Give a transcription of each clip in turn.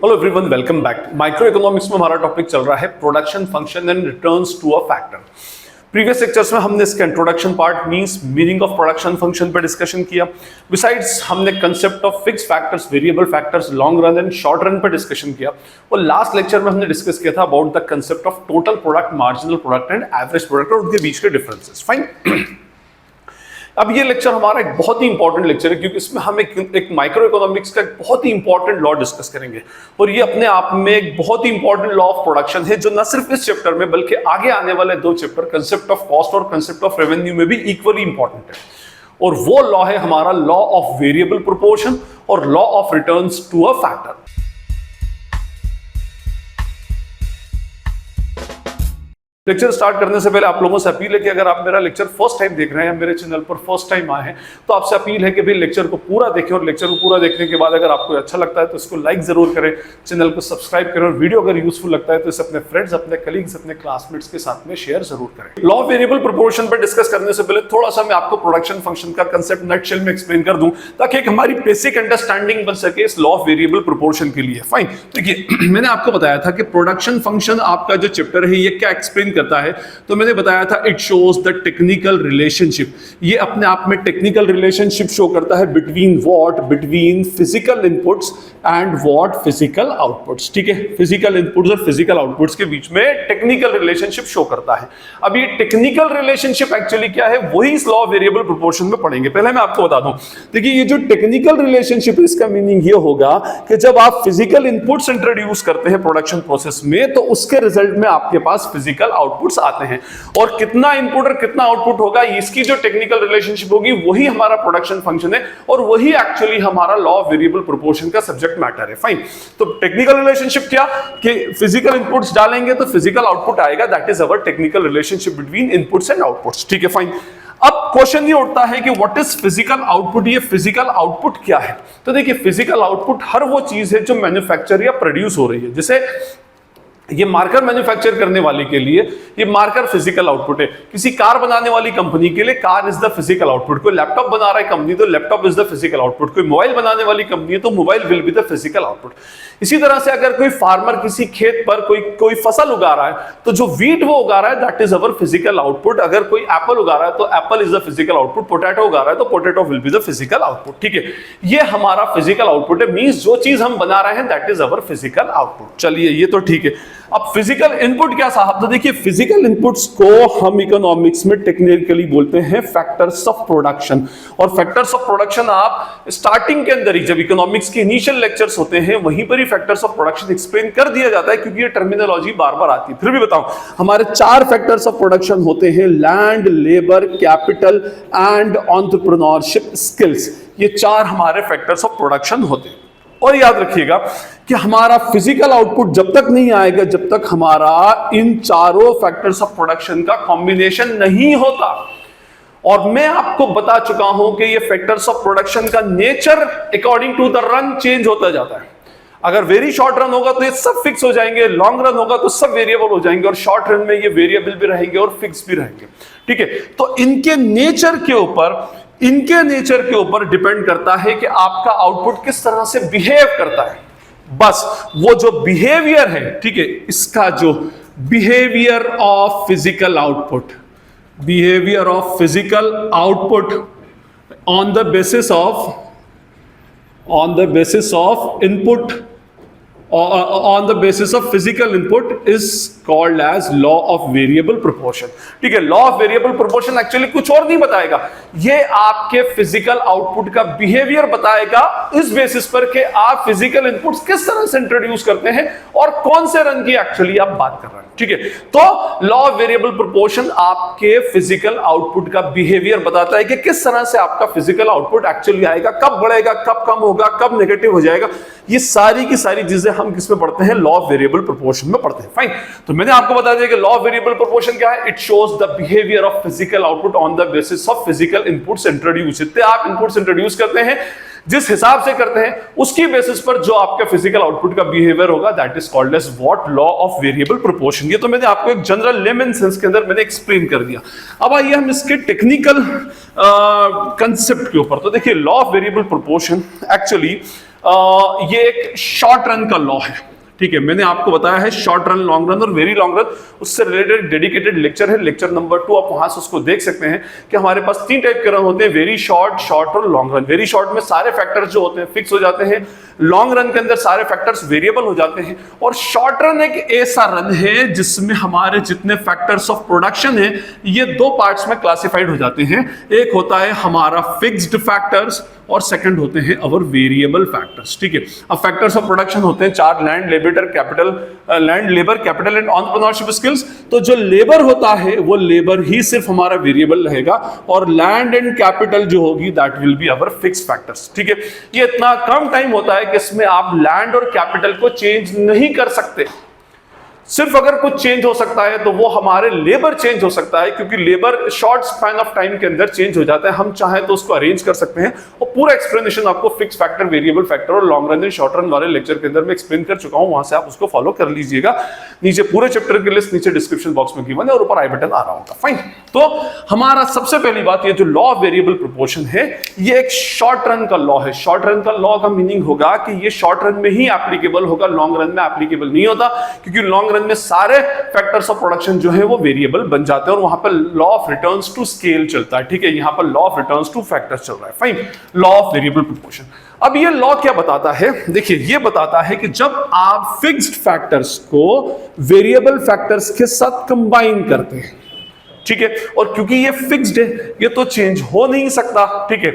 Hello everyone, welcome back. Micro economics में हमारा topic चल रहा है production function and returns to a factor. Previous lectures में हमने इसका introduction part means meaning of production function पर डिस्कशन किया। बिसाइड्स हमने concept of fix factors, variable factors, long run and short run पर डिस्कशन किया। और लास्ट लेक्चर में हमने डिस्कस किया था about the concept of total product, marginal product and average product और उनके बीच के डिफरेंसेस। फाइन। अब ये लेक्चर हमारा एक बहुत ही इंपॉर्टेंट लेक्चर है क्योंकि इसमें हम एक माइक्रो इकोनॉमिक्स का एक बहुत ही इंपॉर्टेंट लॉ डिस्कस करेंगे और ये अपने आप में एक बहुत ही इंपॉर्टेंट लॉ ऑफ प्रोडक्शन है जो न सिर्फ इस चैप्टर में बल्कि आगे आने वाले दो चैप्टर कंसेप्ट ऑफ कॉस्ट और कंसेप्ट ऑफ रेवेन्यू में भी इक्वली इंपॉर्टेंट है। और वो लॉ है हमारा लॉ ऑफ वेरिएबल प्रोपोर्शन और law of returns to a factor. Lecture start करने से पहले आप लोगों से अपील है कि अगर आप मेरा लेक्चर फर्स्ट टाइम देख रहे हैं, मेरे चैनल पर फर्स्ट टाइम आए हैं, तो आपसे अपील है कि भाई लेक्चर को पूरा देखें और लेक्चर को पूरा देखने के बाद अगर आपको अच्छा लगता है तो इसको लाइक जरूर करें, चैनल को सब्सक्राइब करें और वीडियो अगर यूजफुल लगता है तो इसे अपने फ्रेंड्स, अपने कलीग्स, अपने क्लासमेट्स के साथ में शेयर जरूर करें। लॉ ऑफ वेरिएबल प्रोपोर्शन पर डिस्कस करने से पहले थोड़ा सा मैं आपको प्रोडक्शन फंक्शन का कंसेप्ट नटशेल में एक्सप्लेन कर दूं ताकि एक हमारी बेसिक अंडरस्टैंडिंग बन सके इस लॉ ऑफ वेरिएबल प्रोपोर्शन के लिए। फाइन। देखिए, मैंने आपको बताया था कि प्रोडक्शन फंक्शन आपका जो चैप्टर है ये क्या एक्सप्लेन करता है, तो मैंने बताया था it shows the technical relationship. ये अपने आप में टेक्निकल रिलेशनशिप शो करता है between what, between physical inputs and what, physical outputs. ठीक है, फिजिकल इनपुट्स और फिजिकल आउटपुट्स के बीच में टेक्निकल रिलेशनशिप शो करता है। अब ये टेक्निकल रिलेशनशिप एक्चुअली क्या है वही इस लॉ ऑफ वेरिएबल प्रोपोर्शन में पढ़ेंगे। पहले मैं आपको बता दूं, देखिए ये जो टेक्निकल रिलेशनशिप है इसका मीनिंग ये होगा कि जब आप फिजिकल इनपुट्स इंट्रोड्यूस करते हैं प्रोडक्शन प्रोसेस में तो उसके रिजल्ट में आपके पास फिजिकल आउटपुट्स आते हैं और कितना इनपुट और कितना आउटपुट होगा इसकी जो टेक्निकल रिलेशनशिप होगी वही हमारा प्रोडक्शन फंक्शन है और वही एक्चुअली हमारा लॉ ऑफ वेरिएबल प्रोपोर्शन का सब्जेक्ट मैटर है। फाइन। तो टेक्निकल रिलेशनशिप क्या कि फिजिकल इनपुट्स डालेंगे तो फिजिकल आउटपुट आएगा, that is our technical relationship between inputs and outputs. ठीक है, फाइन। अब क्वेश्चन ये उठता है कि व्हाट इज फिजिकल आउटपुट। ये फिजिकल आउटपुट क्या है? तो देखिए, फिजिकल आउटपुट हर वो चीज है जो मैन्युफैक्चर या प्रोड्यूस हो रही है। जैसे ये मार्कर मैन्युफैक्चर करने वाले के लिए ये मार्कर फिजिकल आउटपुट है। किसी कार बनाने वाली कंपनी के लिए car is the physical output. कोई लैपटॉप बना रहा है कंपनी तो laptop is the physical output. कोई मोबाइल बनाने वाली कंपनी है तो mobile will be the physical output. इसी तरह से अगर कोई फार्मर किसी खेत पर कोई फसल उगा रहा है तो जो वीट वो उगा रहा है that is our physical output. अगर कोई एप्पल उगा रहा है तो Apple is the physical output. Potato उगा रहा है तो potato will be the physical output. ठीक है, ये हमारा फिजिकल आउटपुट है, मींस जो चीज हम बना रहे हैं that is our physical output. चलिए, ये तो ठीक है। अब फिजिकल इनपुट क्या साहब? तो देखिए, फिजिकल इनपुट्स को हम इकोनॉमिक्स में टेक्निकली बोलते हैं फैक्टर्स ऑफ प्रोडक्शन। और फैक्टर्स ऑफ प्रोडक्शन आप स्टार्टिंग के अंदर ही जब इकोनॉमिक्स के इनिशियल लेक्चर्स होते हैं वहीं पर ही फैक्टर्स ऑफ प्रोडक्शन एक्सप्लेन कर दिया जाता है क्योंकि ये टर्मिनोलॉजी बार बार आती है। फिर भी बताऊं, हमारे 4 फैक्टर्स ऑफ प्रोडक्शन होते हैं: land, labour, capital and entrepreneurship skills. ये 4 हमारे फैक्टर्स ऑफ प्रोडक्शन होते हैं। और याद रखिएगा कि हमारा फिजिकल आउटपुट जब तक नहीं आएगा जब तक हमारा इन चारों फैक्टर्स ऑफ प्रोडक्शन का कॉम्बिनेशन नहीं होता। और मैं आपको बता चुका हूं कि ये फैक्टर्स ऑफ प्रोडक्शन का nature according to the run change होता जाता है। अगर वेरी शॉर्ट रन होगा तो ये सब फिक्स हो जाएंगे, लॉन्ग रन होगा तो सब वेरिएबल हो जाएंगे और शॉर्ट रन में ये वेरिएबल भी रहेंगे और फिक्स भी रहेंगे। ठीक है, तो इनके नेचर के ऊपर डिपेंड करता है कि आपका आउटपुट किस तरह से बिहेव करता है। बस वो जो बिहेवियर है, ठीक है, इसका जो behaviour of physical output on the basis of input on the basis of physical input is called as law of variable proportion। ठीक है, law of variable proportion actually कुछ और नहीं बताएगा, ये आपके फिजिकल आउटपुट का बिहेवियर बताएगा इस बेसिस पर कि आप फिजिकल इनपुट्स किस तरह से इंट्रोड्यूस करते हैं और कौन से रन की एक्चुअली आप बात कर रहे हैं। ठीक है, तो लॉ ऑफ वेरिएबल प्रोपोर्शन आपके फिजिकल आउटपुट का बिहेवियर बताता है कि किस तरह से आपका फिजिकल आउटपुट एक्चुअली आएगा, कब बढ़ेगा, कब कम होगा, कब नेगेटिव हो जाएगा। ये सारी की सारी चीजें हम किस में पढ़ते हैं? लॉ ऑफ वेरिएबल प्रोपोर्शन में पढ़ते हैं। फाइन। तो मैंने आपको बता दिया कि लॉ ऑफ वेरिएबल प्रोपोर्शन क्या है? It shows the behaviour of physical output on the basis of physical inputs introduce. जितने आप इनपुट्स इंट्रोड्यूस करते हैं, जिस हिसाब से करते हैं, उसकी बेसिस पर जो आपका फिजिकल आउटपुट का बिहेवियर होगा that is called as what? Law of variable proportion. ये तो मैंने आपको एक जनरल लेमन सेंस के अंदर मैंने एक्सप्लेन कर दिया। अब आइए हम इसके टेक्निकल कंसेप्ट के ऊपर। तो देखिए, law of variable proportion actually ये एक शॉर्ट रन का लॉ है, ठीक है। मैंने आपको बताया है शॉर्ट रन, लॉन्ग रन और वेरी लॉन्ग रन, उससे रिलेटेड डेडिकेटेड लेक्चर है, लेक्चर नंबर 2, आप वहां से उसको देख सकते हैं कि हमारे पास 3 टाइप के रन होते हैं, वेरी शॉर्ट, शॉर्ट और लॉन्ग रन। वेरी शॉर्ट में सारे फैक्टर्स जो होते हैं फिक्स हो जाते हैं, लॉन्ग रन के अंदर सारे फैक्टर्स वेरिएबल हो जाते हैं, और शॉर्ट रन एक ऐसा रन है जिसमें हमारे जितने फैक्टर्स ऑफ प्रोडक्शन है ये 2 पार्ट्स में क्लासिफाइड हो जाते हैं। एक होता है हमारा फिक्स्ड फैक्टर्स और सेकंड होते हैं अवर वेरिएबल फैक्टर्स, ठीक है। अब फैक्टर्स ऑफ प्रोडक्शन होते हैं 4, land, labour, capital, land, labour, capital and entrepreneurship skills. तो जो लेबर होता है वो लेबर ही सिर्फ हमारा वेरिएबल रहेगा, और लैंड एंड कैपिटल जो होगी that will be our fixed factors, ठीक है। ये इतना कम टाइम होता है कि इसमें आप लैंड और कैपिटल को चेंज नहीं कर सकते। सिर्फ अगर कुछ चेंज हो सकता है तो वो हमारे लेबर चेंज हो सकता है, क्योंकि labour short span of time के अंदर चेंज हो जाता है। हम चाहें तो उसको अरेंज कर सकते हैं, और पूरा एक्सप्लेनेशन आपको फिक्स फैक्टर, वेरिएबल फैक्टर और long run and short run वाले लेक्चर के अंदर मैं एक्सप्लेन कर चुका हूं, वहां से आप उसको फॉलो कर लीजिएगा। नीचे पूरे चैप्टर की लिस्ट नीचे डिस्क्रिप्शन बॉक्स में गिवन है और ऊपर आई बटन आ रहा होगा। फाइन, तो हमारा सबसे पहली बात, ये जो लॉ ऑफ वेरिएबल प्रोपोर्शन है ये एक शॉर्ट रन का लॉ है। शॉर्ट रन का लॉ का मीनिंग होगा कि ये शॉर्ट रन में ही एप्लीकेबल होगा, लॉन्ग रन में एप्लीकेबल नहीं होता, क्योंकि लॉन्ग रन में सारे फैक्टर्स ऑफ प्रोडक्शन जो है वो वेरिएबल बन जाते हैं, और वहां पर law of returns to scale चलता है, ठीक है। यहां पर law of returns to factors चल रहा है। Fine, law of variable proportion. अब ये लॉ क्या बताता है? देखिए, ये बताता है कि जब आप फिक्स्ड फैक्टर्स को वेरिएबल फैक्टर्स के साथ कंबाइन करते हैं, ठीक है, और क्योंकि ये फिक्स्ड है ये तो चेंज हो नहीं सकता, ठीक है।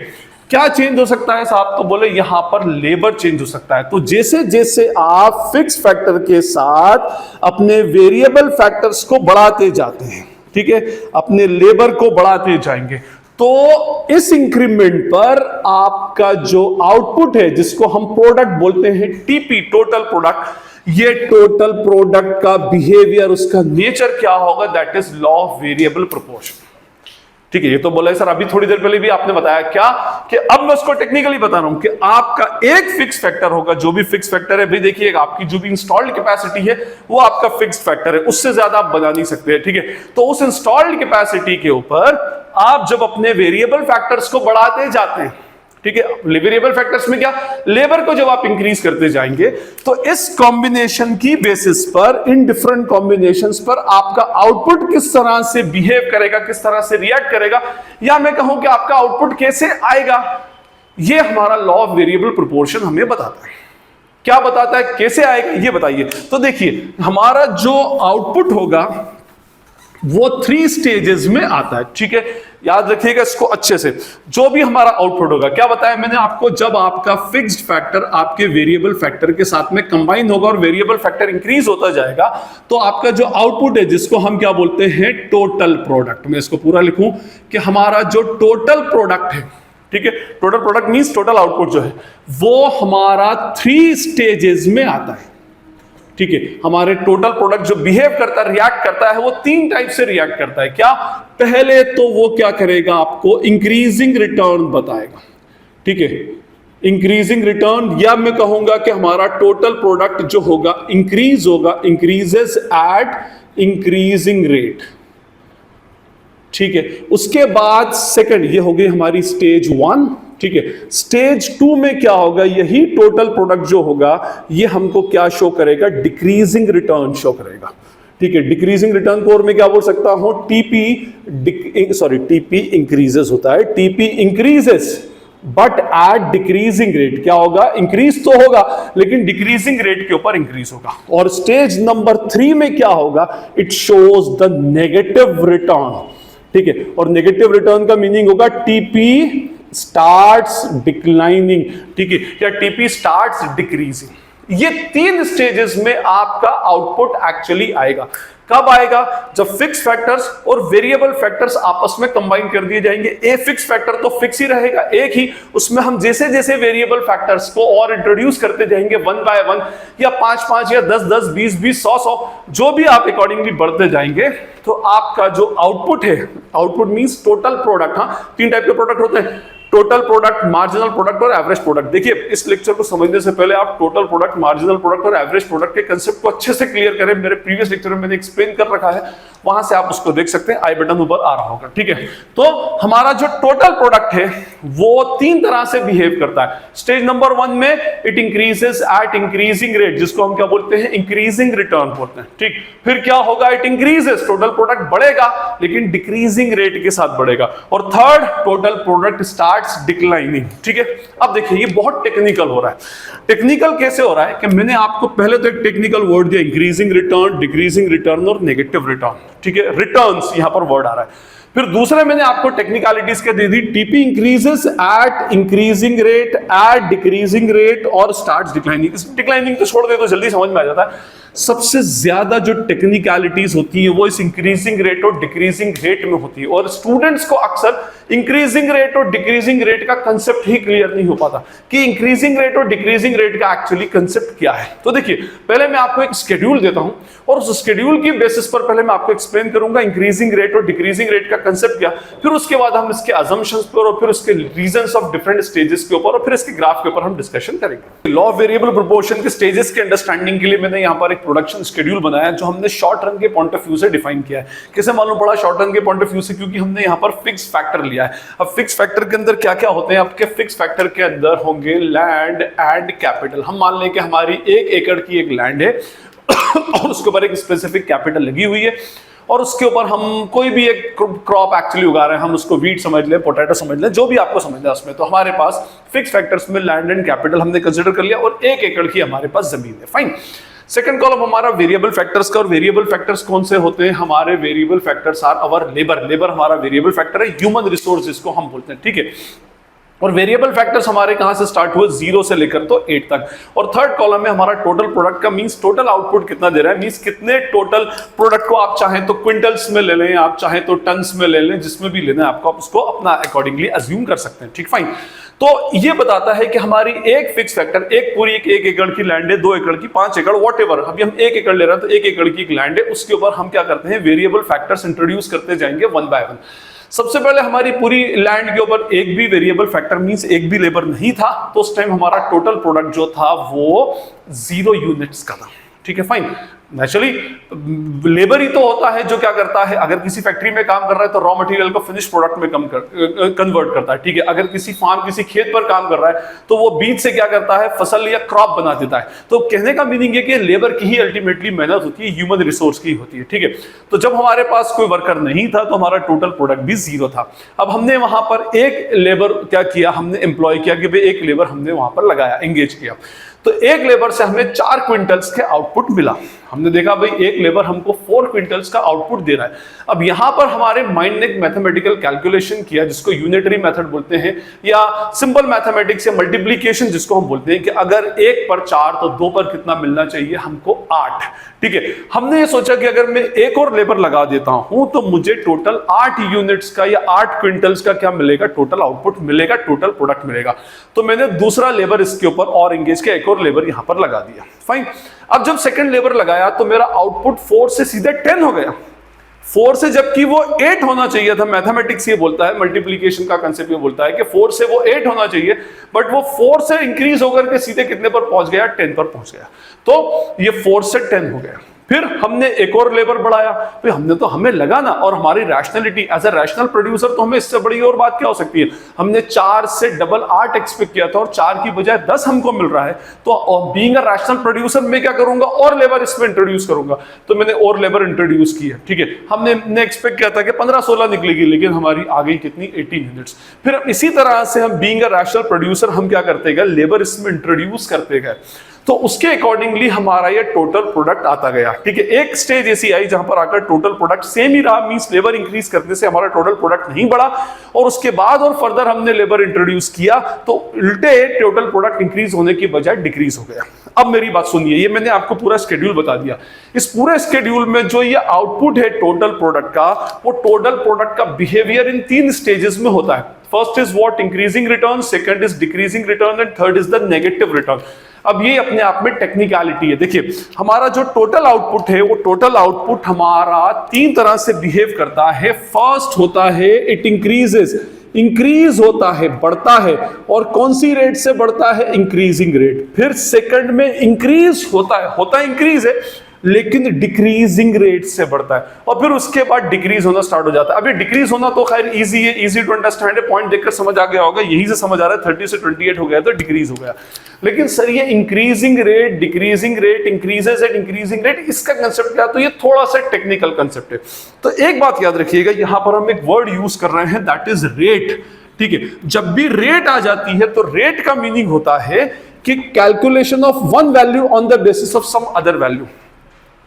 क्या चेंज हो सकता है साहब? तो बोले यहां पर लेबर चेंज हो सकता है। तो जैसे जैसे आप फिक्स फैक्टर के साथ अपने वेरिएबल फैक्टर्स को बढ़ाते जाते हैं, ठीक है, अपने लेबर को बढ़ाते जाएंगे, तो इस इंक्रीमेंट पर आपका जो आउटपुट है जिसको हम प्रोडक्ट बोलते हैं, टीपी, टोटल प्रोडक्ट, ये टोटल प्रोडक्ट का बिहेवियर, उसका नेचर क्या होगा, that is law of variable proportion, ठीक है। ये तो बोला है सर, अभी थोड़ी देर पहले भी आपने बताया क्या कि अब मैं उसको टेक्निकली बता रहा हूं कि आपका एक फिक्स फैक्टर होगा, जो भी फिक्स फैक्टर है भाई, देखिए आपकी जो भी इंस्टॉल्ड कैपेसिटी है वो आपका फिक्स्ड फैक्टर है, उससे ज्यादा आप बना नहीं सकते, ठीक है। तो उस इंस्टॉल्ड कैपेसिटी के ऊपर आप जब अपने वेरिएबल फैक्टर्स को बढ़ाते जाते हैं, ठीक है, वेरिएबल फैक्टर्स में क्या, लेबर को जब आप इंक्रीज करते जाएंगे तो इस कॉम्बिनेशन की बेसिस पर, इन डिफरेंट कॉम्बिनेशंस पर आपका आउटपुट किस तरह से बिहेव करेगा, किस तरह से रिएक्ट करेगा, या मैं कहूं कि आपका आउटपुट कैसे आएगा, ये हमारा लॉ ऑफ वेरिएबल प्रोपोर्शन हमें बताता है। क्या बताता है, कैसे आएगा ये बताइए। तो देखिए, हमारा जो आउटपुट होगा वो 3 स्टेजेस में आता है, ठीक है, याद रखिएगा इसको अच्छे से। जो भी हमारा आउटपुट होगा, क्या बताया मैंने आपको, जब आपका फिक्स्ड फैक्टर आपके वेरिएबल फैक्टर के साथ में कंबाइन होगा और वेरिएबल फैक्टर इंक्रीज होता जाएगा, तो आपका जो आउटपुट है जिसको हम क्या बोलते हैं, टोटल प्रोडक्ट। मैं इसको पूरा लिखूं कि हमारा जो टोटल प्रोडक्ट है, ठीक है, total product means total output जो है वो हमारा 3 स्टेजेस में आता है, ठीक है। हमारे टोटल प्रोडक्ट जो बिहेव करता है, रिएक्ट करता है, वो 3 टाइप से रिएक्ट करता है। क्या? पहले तो वो क्या करेगा, आपको इंक्रीजिंग रिटर्न बताएगा, ठीक है, इंक्रीजिंग रिटर्न, या मैं कहूंगा कि हमारा टोटल प्रोडक्ट जो होगा इंक्रीज होगा, इंक्रीजेस एट इंक्रीजिंग रेट, ठीक है। उसके बाद सेकंड, ये हो गई हमारी स्टेज 1, ठीक है। स्टेज 2 में क्या होगा, यही टोटल प्रोडक्ट जो होगा ये हमको क्या शो करेगा, डिक्रीजिंग रिटर्न शो करेगा, ठीक है। डिक्रीजिंग रिटर्न को और मैं क्या बोल सकता हूं, टीपी इंक्रीजेस होता है, TP increases but at decreasing rate. क्या होगा, इंक्रीज तो होगा लेकिन डिक्रीजिंग रेट के ऊपर इंक्रीज होगा। और स्टेज नंबर 3 में क्या होगा, it shows the negative return, ठीक है। और नेगेटिव रिटर्न का मीनिंग होगा टीपी स्टार्ट्स डिक्लाइनिंग, ठीक है, या टीपी स्टार्ट्स डिक्रीजिंग। ये 3 स्टेजेस में आपका आउटपुट एक्चुअली आएगा। कब आएगा, जब फिक्स फैक्टर्स और वेरिएबल फैक्टर्स आपस में कंबाइन कर दिए जाएंगे। ए फिक्स फैक्टर तो फिक्स ही रहेगा, एक ही, उसमें हम जैसे जैसे वेरिएबल फैक्टर्स को और इंट्रोड्यूस करते जाएंगे 1 बाय 1 या 5-5 या 10-10, 20-20, 100-100, जो भी आप अकॉर्डिंगली बढ़ते जाएंगे, तो आपका जो आउटपुट है, आउटपुट मींस टोटल प्रोडक्ट, हाँ 3 टाइप के प्रोडक्ट होते हैं, टोटल प्रोडक्ट, मार्जिनल प्रोडक्ट और एवरेज प्रोडक्ट। देखिए, इस लेक्चर को समझने से पहले आप टोटल प्रोडक्ट, मार्जिनल प्रोडक्ट और एवरेज प्रोडक्ट के कांसेप्ट को अच्छे से क्लियर करें। मेरे प्रीवियस लेक्चर में मैंने एक्सप्लेन कर रखा है, वहां से आप उसको देख सकते हैं, आई बटन ऊपर आ रहा होगा, ठीक है। तो हमारा जो टोटल प्रोडक्ट है वो 3 तरह से बिहेव करता है। स्टेज नंबर 1 में it increases at increasing rate, जिसको हम क्या बोलते हैं, इंक्रीजिंग रिटर्न बोलते हैं, ठीक। फिर क्या होगा, इट इंक्रीजेस, टोटल प्रोडक्ट बढ़ेगा लेकिन डिक्रीजिंग रेट के साथ बढ़ेगा। और third, total product starts declining, ठीक है। अब देखिए ये बहुत टेक्निकल हो रहा है। टेक्निकल कैसे हो रहा है कि मैंने आपको पहले तो एक टेक्निकल वर्ड दिया, इंक्रीजिंग रिटर्न, डिक्रीजिंग रिटर्न और नेगेटिव रिटर्न, ठीक है। रिटर्न्स यहां पर वर्ड आ रहा है। फिर दूसरे मैंने आपको टेक्निकलिटीज के दे दी, TP increases at increasing rate, at decreasing rate और स्टार्ट्स डिक्लाइनिंग। डिक्लाइनिंग तो छोड़ दे तो जल्दी समझ में आ जाता है। सबसे ज्यादा जो टेक्निकलिटीज होती है वो इस इंक्रीजिंग रेट और डिक्रीजिंग रेट में होती है, और स्टूडेंट्स को अक्सर इंक्रीजिंग रेट और डिक्रीजिंग रेट का कंसेप्ट ही क्लियर नहीं हो पाता कि इंक्रीजिंग रेट और डिक्रीजिंग रेट का एक्चुअली कंसेप्ट क्या है। तो देखिए पहले मैं आपको एक शेड्यूल देता हूं और उस शेड्यूल की बेसिस पर पहले मैं आपको एक्सप्लेन करूंगा इंक्रीजिंग रेट और डिक्रीजिंग रेट का कंसेप्ट क्या, फिर उसके बाद हम इसके अजम्पशंस पर और फिर उसके रीजंस ऑफ डिफरेंट स्टेजेस के ऊपर और फिर इसके ग्राफ के ऊपर हम डिस्कशन करेंगे। लॉ ऑफ वेरिएबल प्रोपोर्शन के स्टेजेस के अंडरस्टैंडिंग के लिए मैंने यहां पर एक प्रोडक्शन शेड्यूल बनाया जो हमने शॉर्ट रन के पॉइंट ऑफ व्यू से डिफाइन किया है। कैसे मालूम पड़ा शॉर्ट रन के पॉइंट ऑफ व्यू से, क्योंकि हमने यहां पर फिक्स फैक्टर लिया है। अब फिक्स फैक्टर के अंदर क्या क्या होते हैं, आपके फिक्स फैक्टर के अंदर होंगे लैंड एंड कैपिटल। हम मान लें कि हमारी 1 एकड़ की एक लैंड है और उसके ऊपर एक स्पेसिफिक कैपिटल लगी हुई है और उसके ऊपर हम कोई भी एक क्रॉप एक्चुअली उगा रहे हैं, हम उसको वीट समझ लें, पोटैटो समझ लें, जो भी आपको समझना है उसमें। तो हमारे पास फिक्स फैक्टर्स में लैंड एंड कैपिटल हमने कंसीडर कर लिया और 1 एकड़ की हमारे पास जमीन है, फाइन। सेकंड कॉलम हमारा वेरिएबल फैक्टर्स का, और वेरिएबल फैक्टर्स कौन से होते हैं, हमारे variable factors are our labour. Labour हमारा वेरिएबल फैक्टर है, ह्यूमन रिसोर्स जिसको हम बोलते हैं, ठीक है। और वेरिएबल फैक्टर्स हमारे कहां से स्टार्ट हुए, 0 से लेकर तो 8 तक। और थर्ड कॉलम में हमारा टोटल प्रोडक्ट का मींस टोटल आउटपुट कितना दे रहा है, मींस कितने टोटल प्रोडक्ट को आप चाहें तो क्विंटल्स में ले लें, आप चाहें तो टन्स में ले लें, जिसमें भी लेना है आपको, आप उसको अपना अकॉर्डिंगली अज्यूम कर सकते हैं, ठीक, फाइन। तो ये बताता है कि हमारी एक फिक्स फैक्टर, एक पूरी 1 एकड़ की लैंड है, 2 एकड़ की, 5 एकड़, वॉटएवर, अभी हम 1 एकड़ ले रहे हैं तो 1 एकड़ की एक लैंड है, उसके ऊपर हम क्या करते हैं, वेरिएबल फैक्टर्स इंट्रोड्यूस करते जाएंगे 1 बाय 1। सबसे पहले हमारी पूरी लैंड के ऊपर एक भी वेरिएबल फैक्टर मींस एक भी लेबर नहीं था, तो उस टाइम हमारा टोटल प्रोडक्ट जो था वो 0 यूनिट्स का था, ठीक है, फाइन। नेचुरली लेबर ही तो होता है जो क्या करता है, अगर किसी फैक्ट्री में काम कर रहा है तो रॉ मटेरियल को फिनिश प्रोडक्ट में कन्वर्ट करता है, ठीक है। अगर किसी फार्म, किसी खेत पर काम कर रहा है तो वो बीज से क्या करता है, फसल या क्रॉप बना देता है। तो कहने का मीनिंग है कि लेबर की ही अल्टीमेटली मेहनत होती है, ह्यूमन रिसोर्स की होती है, ठीक है। तो जब हमारे पास कोई वर्कर नहीं था तो हमारा टोटल प्रोडक्ट भी 0 था। अब हमने वहां पर एक लेबर क्या किया, हमने एम्प्लॉय किया कि भाई एक लेबर हमने वहां पर लगाया, एंगेज किया, तो एक लेबर से हमें 4 क्विंटल्स के आउटपुट मिला। हमने देखा भाई एक लेबर हमको 4 क्विंटल्स का आउटपुट दे रहा है। अब यहां पर हमारे माइंड ने एक मैथमेटिकल कैलकुलेशन किया जिसको यूनिटरी मेथड बोलते हैं, या सिंपल मैथमेटिक्स या मल्टीप्लिकेशन जिसको हम बोलते हैं, कि अगर 1 पर 4 तो 2 पर कितना मिलना चाहिए, हमको 8, ठीक है। हमने ये सोचा कि अगर मैं एक और लेबर लगा देता हूं तो मुझे टोटल 8 यूनिट्स का या 8 क्विंटल्स का क्या मिलेगा, टोटल आउटपुट मिलेगा, टोटल प्रोडक्ट मिलेगा। तो मैंने दूसरा लेबर इसके ऊपर और एंगेज किया, एक और लेबर यहां पर लगा दिया, फाइन। अब जब सेकंड लेबर लगाया तो मेरा आउटपुट 4 से सीधे 10 हो गया, 4 से, जबकि वो 8 होना चाहिए था। मैथमेटिक्स ये बोलता है, मल्टीप्लिकेशन का कंसेप्ट ये बोलता है कि 4 से वो 8 होना चाहिए, बट वो 4 से इंक्रीज होकर के सीधे कितने पर पहुंच गया, 10 पर पहुंच गया। तो ये 4 से 10 हो गया। फिर हमने एक और लेबर बढ़ाया, फिर हमने तो हमें लगा ना, और हमारी rationality as a rational producer, तो हमें इससे बड़ी और बात क्या हो सकती है। हमने 4 से डबल 8 एक्सपेक्ट किया था और 4 की बजाय 10 हमको मिल रहा है, तो बीइंग अ रैशनल प्रोड्यूसर मैं क्या करूंगा, और लेबर इसमें इंट्रोड्यूस करूंगा। तो मैंने और लेबर इंट्रोड्यूस की है, ठीक है। हमने एक्सपेक्ट किया था कि 15-16 निकलेगी, लेकिन हमारी आ गई कितनी, 18 यूनिट्स। फिर इसी तरह से हम बीइंग अ रैशनल प्रोड्यूसर हम क्या करते गए, लेबर इसमें इंट्रोड्यूस करते गए, तो उसके अकॉर्डिंगली हमारा ये टोटल प्रोडक्ट आता गया, ठीक है। एक स्टेज ऐसी आई जहां पर आकर टोटल प्रोडक्ट सेम ही रहा, मींस लेबर इंक्रीज करने से हमारा टोटल प्रोडक्ट नहीं बढ़ा, और उसके बाद और फर्दर हमने लेबर इंट्रोड्यूस किया तो उल्टे टोटल प्रोडक्ट इंक्रीज होने की बजाय डिक्रीज हो गया। अब मेरी बात सुनिए, ये मैंने आपको पूरा शेड्यूल बता दिया। इस पूरे शेड्यूल में जो ये आउटपुट है टोटल प्रोडक्ट का, वो टोटल प्रोडक्ट का बिहेवियर इन 3 स्टेजेस में होता है। First is what, increasing return, second is decreasing return, and third is the negative return. अब ये अपने आप में टेक्निकलिटी है। देखिए हमारा जो टोटल आउटपुट है, वो टोटल आउटपुट हमारा 3 तरह से बिहेव करता है। फर्स्ट होता है इट इंक्रीजेस, इंक्रीज होता है, बढ़ता है, और कौन सी रेट से बढ़ता है, इंक्रीजिंग रेट। फिर सेकंड में इंक्रीज होता है इंक्रीज है, लेकिन डिक्रीजिंग रेट से बढ़ता है और फिर उसके बाद डिक्रीज होना स्टार्ट हो जाता है। अभी डिक्रीज होना तो खैर इजी है, इजी टू अंडरस्टैंड है, पॉइंट देखकर समझ आ गया होगा, यही से समझ आ रहा है 30 से 28 हो गया तो डिक्रीज हो गया। लेकिन सर ये increasing rate, decreasing rate, increases at increasing rate, इसका कंसेप्ट क्या है? तो ये थोड़ा सा टेक्निकल कंसेप्ट है। तो एक बात याद रखिएगा, यहां पर हम एक वर्ड यूज कर रहे हैं दैट इज रेट। ठीक है, जब भी रेट आ जाती है तो रेट का मीनिंग होता है कि calculation of one value on the basis of some other value.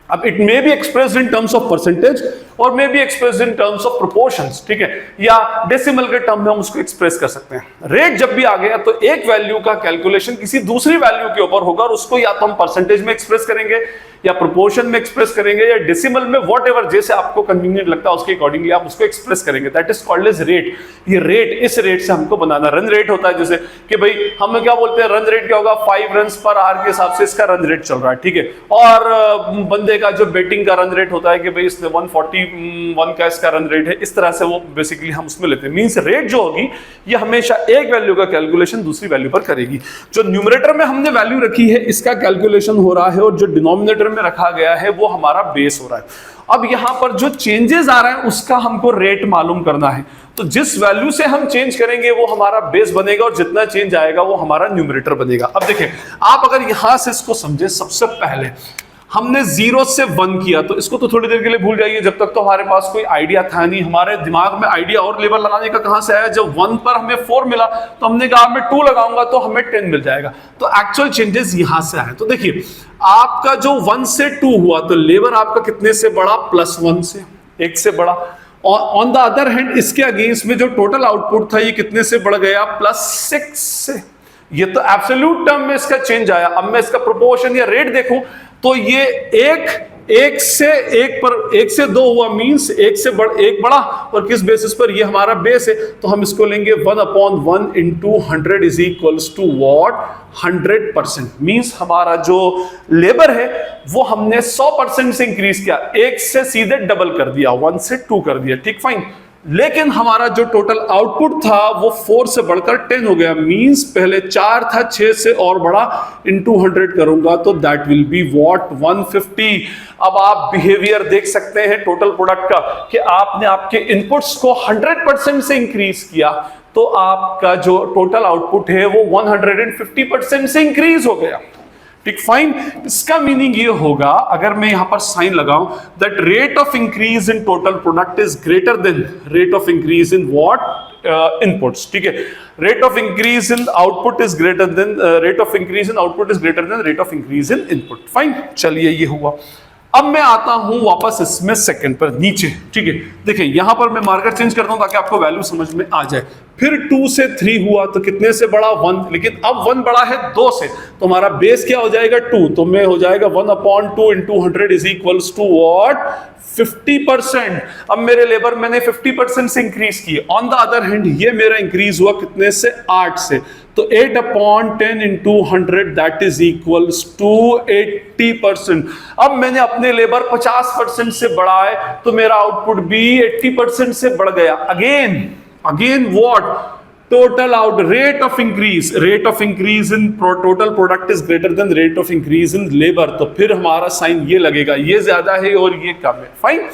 अब it may be expressed in terms of percentage और may be expressed in terms of proportions, ठीक है, या डेसिमल के टर्म में हम उसको एक्सप्रेस कर सकते हैं। रेट जब भी आ गया तो एक वैल्यू का कैलकुलेशन किसी दूसरी वैल्यू के ऊपर होगा और उसको या तो हम परसेंटेज में एक्सप्रेस करेंगे या प्रोपोर्शन में एक्सप्रेस करेंगे या डेसिमल में, व्हाटएवर जैसे आपको कन्वीनियंट लगता है उसके अकॉर्डिंगली आप उसको एक्सप्रेस करेंगे। That is called as rate. ये रेट, इस रेट से हमको बनाना, रन रेट होता है जैसे कि भाई हम क्या बोलते हैं, रन रेट क्या होगा, 5 रन पर आवर के हिसाब से इसका रन रेट चल रहा है, ठीक है। और बंदे का जो बैटिंग का रन रेट होता है कि भाई इसने 141 का इसका रन रेट है, इस तरह से वो बेसिकली हम उसमें लेते हैं। मींस रेट जो होगी ये हमेशा एक वैल्यू का कैलकुलेशन दूसरी वैल्यू पर करेगी। जो न्यूमरेटर में हमने वैल्यू रखी है इसका कैलकुलेशन हो रहा है और जो डिनोमिनेटर में रखा गया है वो हमारा बेस हो रहा है। अब यहां पर जो चेंजेस आ रहा है उसका हमको रेट मालूम करना है, तो जिस वैल्यू से हम चेंज करेंगे वो हमारा बेस बनेगा और जितना चेंज आएगा वो हमारा न्यूमरेटर बनेगा। अब देखिए, आप अगर यहां से इसको समझे, सबसे पहले हमने 0 से 1 किया, तो इसको तो थोड़ी देर के लिए भूल जाइए, जब तक तो हमारे पास कोई आइडिया था नहीं। हमारे दिमाग में आइडिया और लेवल लगाने का कहां से आया? जब 1 पर हमें 4 मिला तो हमने कहा मैं 2 लगाऊंगा तो हमें 10 मिल जाएगा। तो एक्चुअल चेंजेस यहां से आए। तो देखिए, आपका जो 1 से 2 हुआ तो लेबर आपका कितने से बढ़ा? +1 से, 1 से बढ़ा। और ऑन द अदर हैंड इसके अगेंस्ट में जो टोटल आउटपुट था ये कितने से बढ़ गया? +6 से। ये तो एब्सोल्यूट टर्म में इसका चेंज आया। अब मैं इसका प्रोपोर्शन या रेट देखूं तो ये 1 से 1 से 2 हुआ, मींस 1 से 1 बढ़ा। और किस बेसिस पर? ये हमारा बेस है तो हम इसको लेंगे 1/1 into 100 is equals to what? 100%। Means हमारा जो लेबर है वो हमने 100% से इंक्रीज किया, 1 से सीधे डबल कर दिया, 1 से 2 कर दिया, ठीक, फाइन। लेकिन हमारा जो टोटल आउटपुट था वो 4 से बढ़कर 10 हो गया। मींस पहले 4 था, 6 से और बढ़ा, into 100 करूंगा तो दैट विल बी व्हाट? 150। अब आप बिहेवियर देख सकते हैं टोटल प्रोडक्ट का कि आपने आपके इनपुट्स को 100% से इंक्रीज किया तो आपका जो टोटल आउटपुट है वो 150% से इंक्रीज हो गया, ठीक, फाइन। इसका मीनिंग ये होगा, अगर मैं यहां पर साइन लगाऊं, that rate of increase in total product is greater than rate of increase in what? Inputs, ठीक है। Rate of increase in output is greater than rate of increase in output is greater than rate of increase in input, fine. चलिए, ये हुआ। अब मैं आता हूं वापस इसमें सेकंड पर नीचे, ठीक है। देखिए, यहां पर मैं मार्कर चेंज करता हूं ताकि आपको वैल्यू समझ में आ जाए। फिर 2 से 3 हुआ तो कितने से बढ़ा? 1। लेकिन अब 1 बढ़ा है 2 से, तो हमारा बेस क्या हो जाएगा? 2। तो मैं हो जाएगा 1/2 into 100 is equals to what? 50%। अब मेरे लेबर मैंने 50% से इंक्रीज की। ऑन द अदर हैंड ये मेरा इंक्रीज हुआ कितने से? 8 से। तो 8/10 into 100 that is equals to 80%। अब मैंने अपने लेबर 50% से बढ़ाए तो मेरा आउटपुट भी 80% से बढ़ गया। Again what? total out rate of increase in total product is greater than rate of increase in labor। तो फिर हमारा साइन ये लगेगा, ये ज्यादा है और ये कम है, फाइन।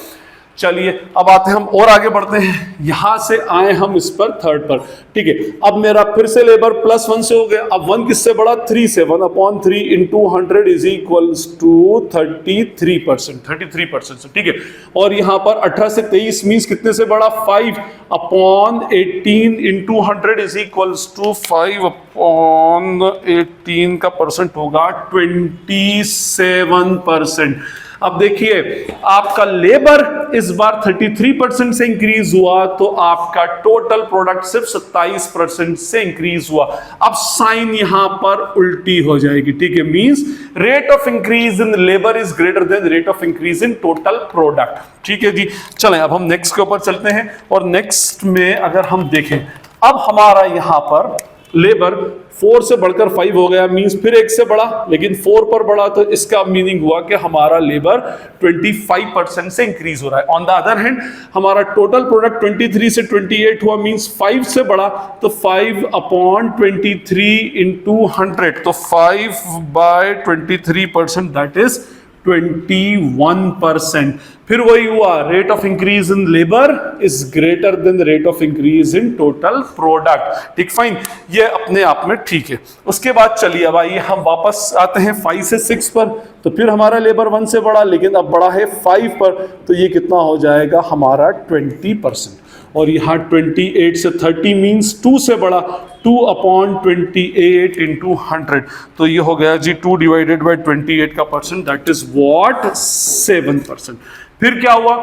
चलिए, अब आते हैं, हम और आगे बढ़ते हैं। यहां से आए हम इस पर थर्ड पर, ठीक है। अब मेरा फिर से लेबर +1 से हो गया। अब 1 किससे बढ़ा? 3 से। 1/3 into 100 इज इक्वल्स टू 33% से, ठीक है। और यहां पर 18 से 23 मींस कितने से बढ़ा? 5/18 into 100 इज इक्वल्स टू 5/18 का परसेंट होगा 27%। अब देखिए, आपका लेबर इस बार 33% से इंक्रीज हुआ तो आपका टोटल प्रोडक्ट सिर्फ 27% से इंक्रीज हुआ। अब साइन यहां पर उल्टी हो जाएगी, ठीक है। Means rate of increase in labour is greater than rate of increase in total product, ठीक है जी। चलें, अब हम नेक्स्ट के ऊपर चलते हैं। और नेक्स्ट में अगर हम देखें, अब हमारा यहां पर लेबर 4 से बढ़कर 5 हो गया, मींस फिर 1 से बढ़ा, लेकिन 4 पर बढ़ा तो इसका मीनिंग हुआ कि हमारा लेबर 25% से इंक्रीज हो रहा है। ऑन द अदर हैंड हमारा टोटल प्रोडक्ट 23 से 28 हुआ, मींस 5 से बढ़ा तो 5/23 into 100, तो 5/23% दैट इज 21%। फिर वही हुआ, rate of increase in labour is greater than rate of increase in total product. ठीक, फाइन, ये अपने आप में ठीक है। उसके बाद चलिए अब आइए हम वापस आते हैं 5 से 6 पर। तो फिर हमारा लेबर 1 से बढ़ा, लेकिन अब बढ़ा है 5 पर, तो ये कितना हो जाएगा हमारा 20%। और यहाँ 28 से 30 मीन्स 2 से बढ़ा, 2/28 इंटू 100, तो ये हो गया जी 2 डिवाइडेड बाई 28 का परसेंट, दैट इज व्हाट 7%। फिर क्या हुआ,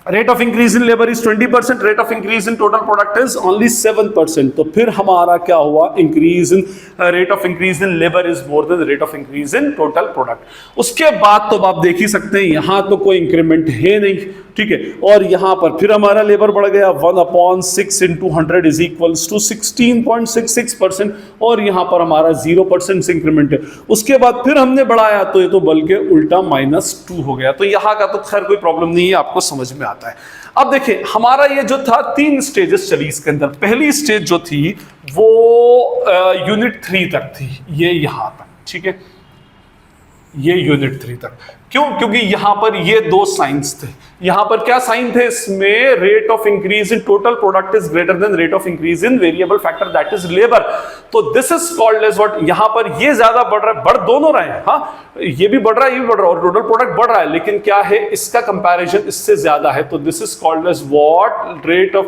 rate of increase in labour is 20%, rate of increase in total product is only 7%। तो फिर हमारा क्या हुआ, increase in rate of increase in labour is more than rate of increase in total product. उसके बाद तो आप देख ही सकते हैं यहां तो कोई इंक्रीमेंट है नहीं, ठीक है। और यहां पर फिर हमारा लेबर बढ़ गया, 1/6 इंटू 100 इज इक्वल्स टू 16.66%, और यहां पर हमारा 0% इंक्रीमेंट है। उसके बाद फिर हमने बढ़ाया तो ये तो बल्कि उल्टा -2 हो गया। तो यहां का तो खैर कोई प्रॉब्लम नहीं है, आपको समझ में आता है। अब देखिए हमारा ये जो था 3 स्टेजेस चली इसके अंदर। पहली स्टेज जो थी वो यूनिट 3 तक थी, ये यहां तक, ठीक है, ये यूनिट 3 तक। क्यों? क्योंकि यहां पर ये 2 साइंस थे। यहां पर क्या साइन थे इसमें, rate of increase in total product is greater than rate of increase in variable factor that is labour. तो this is called as what, यहां पर ये ज्यादा बढ़ रहा है, बढ़ दोनों रहे हैं, हाँ, ये भी बढ़ रहा है, ये भी बढ़ रहा है, और टोटल प्रोडक्ट बढ़ रहा है, लेकिन क्या है, इसका कंपैरिजन इससे ज्यादा है। तो this is called as what, rate of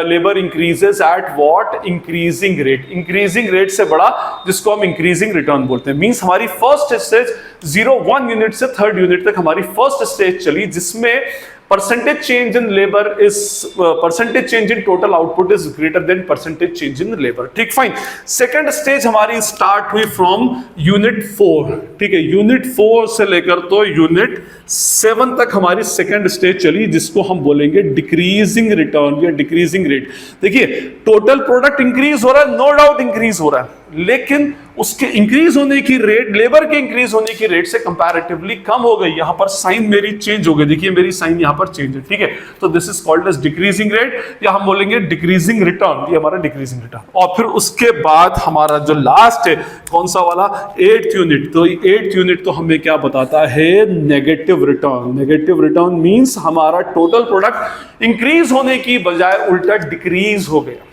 labour increases at what, increasing rate. Increasing rate से बड़ा, जिसको हम इंक्रीजिंग रिटर्न बोलते हैं। मींस हमारी फर्स्ट स्टेज 0-1 यूनिट से 3rd यूनिट तक हमारी फर्स्ट स्टेज चली, जिसमें percentage change in labour is, percentage change in total output is greater then percentage change in labour. ठीक, फाइन। सेकंड स्टेज हमारी स्टार्ट हुई फ्रॉम यूनिट 4, ठीक है, यूनिट 4 से लेकर तो यूनिट 7 तक हमारी सेकंड स्टेज चली, जिसको हम बोलेंगे डिक्रीजिंग रिटर्न या डिक्रीजिंग रेट। देखिए टोटल प्रोडक्ट इंक्रीज हो रहा है, नो डाउट इंक्रीज हो रहा है, लेकिन उसके इंक्रीज होने की रेट लेबर के इंक्रीज होने की रेट से कंपैरेटिवली कम हो गई। यहां पर साइन मेरी चेंज हो गई, देखिए मेरी साइन यहां पर चेंज है, ठीक है। तो this is called as decreasing rate, या हम बोलेंगे डिक्रीजिंग रिटर्न, ये हमारा डिक्रीजिंग रिटर्न। और फिर उसके बाद हमारा जो लास्ट है कौन सा वाला, 8th यूनिट। तो 8th यूनिट तो हमें क्या बताता है, negative return. Negative return means हमारा टोटल प्रोडक्ट इंक्रीज होने की बजाय उल्टा डिक्रीज हो गया।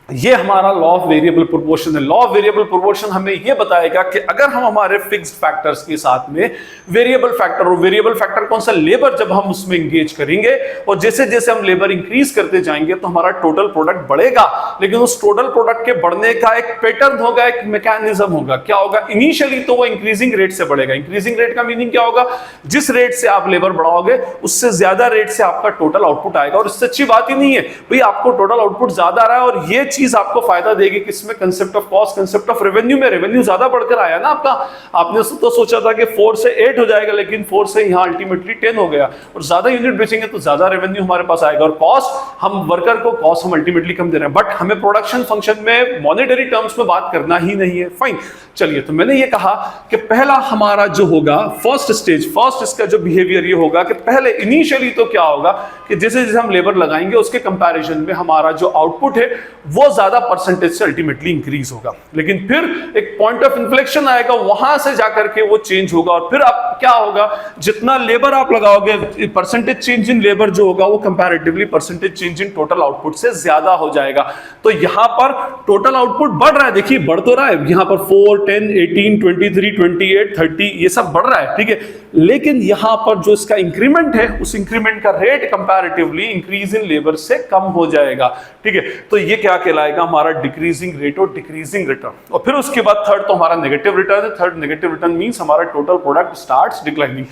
ये हमारा लॉ ऑफ वेरिएबल प्रोपोर्शन है। लॉ ऑफ वेरिएबल प्रोपोर्शन हमें ये बताएगा कि अगर हम हमारे फिक्स्ड फैक्टर्स के साथ में वेरिएबल फैक्टर, और वेरिएबल फैक्टर कौन सा, लेबर, जब हम उसमें इंगेज करेंगे और जैसे जैसे हम लेबर इंक्रीज करते जाएंगे तो हमारा टोटल प्रोडक्ट बढ़ेगा। लेकिन उस टोटल प्रोडक्ट के बढ़ने का एक पैटर्न होगा, एक मैकेनिज्म होगा। क्या होगा, इनिशियली तो वो इंक्रीजिंग रेट से बढ़ेगा। इंक्रीजिंग रेट का मीनिंग क्या होगा, जिस रेट से आप लेबर बढ़ाओगे उससे ज्यादा रेट से आपका टोटल आउटपुट आएगा। और इससे अच्छी बात ही नहीं है भाई, आपको टोटल आउटपुट ज्यादा आ रहा है, और ये चीज आपको फायदा देगी किसमें, concept of cost, concept of revenue में। रेवेन्यू ज्यादा बढ़कर आया ना आपका, आपने तो सोचा था कि 4 से 8 हो जाएगा, लेकिन 4 से यहां अल्टीमेटली 10 हो गया। और ज्यादा यूनिट बेचेंगे तो ज्यादा रेवेन्यू हमारे पास आएगा। और कॉस्ट, हम वर्कर को कॉस्ट हम अल्टीमेटली कम दे रहे हैं, बट हमें प्रोडक्शन फंक्शन में मॉनेटरी टर्म्स में बात करना ही नहीं है। फाइन, चलिए, तो मैंने ये कहा कि पहला हमारा जो होगा फर्स्ट स्टेज, फर्स्ट इसका जो बिहेवियर ये होगा कि पहले इनिशियली तो क्या होगा कि जैसे जैसे हम लेबर लगाएंगे उसके कंपैरिजन में हमारा जो आउटपुट है वो ज्यादा परसेंटेज से अल्टीमेटली इंक्रीज होगा। लेकिन फिर एक पॉइंट ऑफ इन्फ्लेक्शन आएगा, वहां से जाकर के वो चेंज होगा। और फिर आप क्या होगा, जितना लेबर आप लगाओगे, परसेंटेज चेंज इन लेबर जो होगा वो comparatively percentage change in total output से ज्यादा हो जाएगा। तो यहां पर टोटल आउटपुट बढ़ रहा है, देखिए बढ़ तो रहा है, यहां पर 4, 10, 18, 23, 28, 30 ये सब बढ़ रहा है, ठीक है। लेकिन यहां पर जो इसका इंक्रीमेंट है, उस इंक्रीमेंट का rate comparatively increase in labour से कम हो जाएगा, ठीक है। तो ये क्या कहलाएगा, हमारा डिक्रीजिंग रेट और डिक्रीजिंग रिटर्न। और फिर उसके बाद थर्ड तो हमारा नेगेटिव रिटर्न है। थर्ड नेगेटिव रिटर्न मींस हमारा टोटल प्रोडक्ट स्टार्ट्स डिक्लाइनिंग।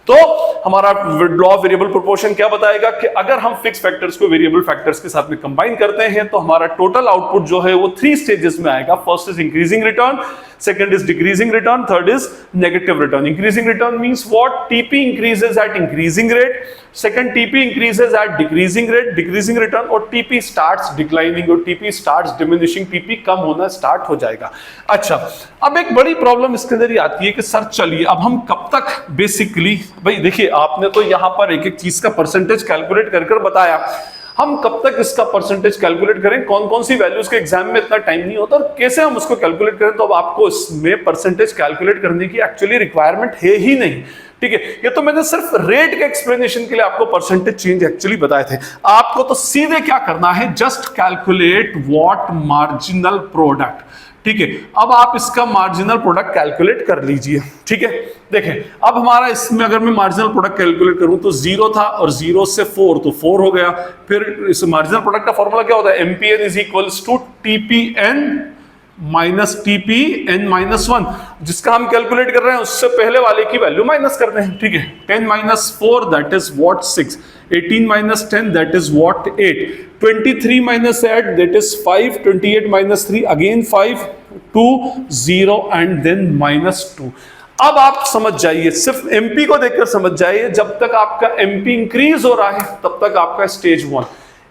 तो हमारा लॉ ऑफ वेरिएबल प्रोपोर्शन क्या बताएगा कि अगर हम फिक्स फैक्टर्स को वेरिएबल फैक्टर्स के साथ में कंबाइन करते हैं तो हमारा टोटल आउटपुट जो है वो 3 स्टेजेस में आएगा। First is increasing return, second is decreasing return, third is negative return. Increasing return means what, TP increases at increasing rate, second TP increases at decreasing rate, decreasing return, और TP starts declining और TP starts diminishing, TP कम होना start हो जाएगा। अच्छा, अब एक बड़ी problem इसके अंदर ये आती है कि सर चलिए अब हम कब तक बेसिकली, भाई देखिए आपने तो यहां पर एक एक चीज का परसेंटेज कैलकुलेट कर बताया, हम कब तक इसका परसेंटेज कैलकुलेट करें, कौन कौन सी वैल्यूज के एग्जाम में इतना टाइम नहीं होता और कैसे हम उसको कैलकुलेट करें, तो अब आपको इसमें परसेंटेज कैलकुलेट करने की एक्चुअली रिक्वायरमेंट है ही नहीं। ठीक है, ये तो मैंने सिर्फ रेट के एक्सप्लेनेशन के लिए आपको परसेंटेज चेंज एक्चुअली बताए थे। आपको तो सीधे क्या करना है, just calculate what marginal product. ठीक है, अब आप इसका मार्जिनल प्रोडक्ट कैलकुलेट कर लीजिए। ठीक है, देखें अब हमारा इसमें अगर मैं मार्जिनल प्रोडक्ट कैलकुलेट करूं तो 0 था और 0 से 4 तो 4 हो गया। फिर इस मार्जिनल प्रोडक्ट का फॉर्मूला क्या होता है, MPN is equals to TPN minus TPN minus 1, जिसका हम कैलकुलेट कर रहे हैं उससे पहले वाले की वैल्यू माइनस कर दें। ठीक है, 10 minus 4 that is what 6, 18 minus 10 that is what 8, 23 minus 8 that is 5, 28 minus 3 again 5, 2 0 and then minus 2। अब आप समझ जाइए, सिर्फ एमपी को देखकर समझ जाइए, जब तक आपका एमपी इंक्रीज हो रहा है तब तक आपका स्टेज 1,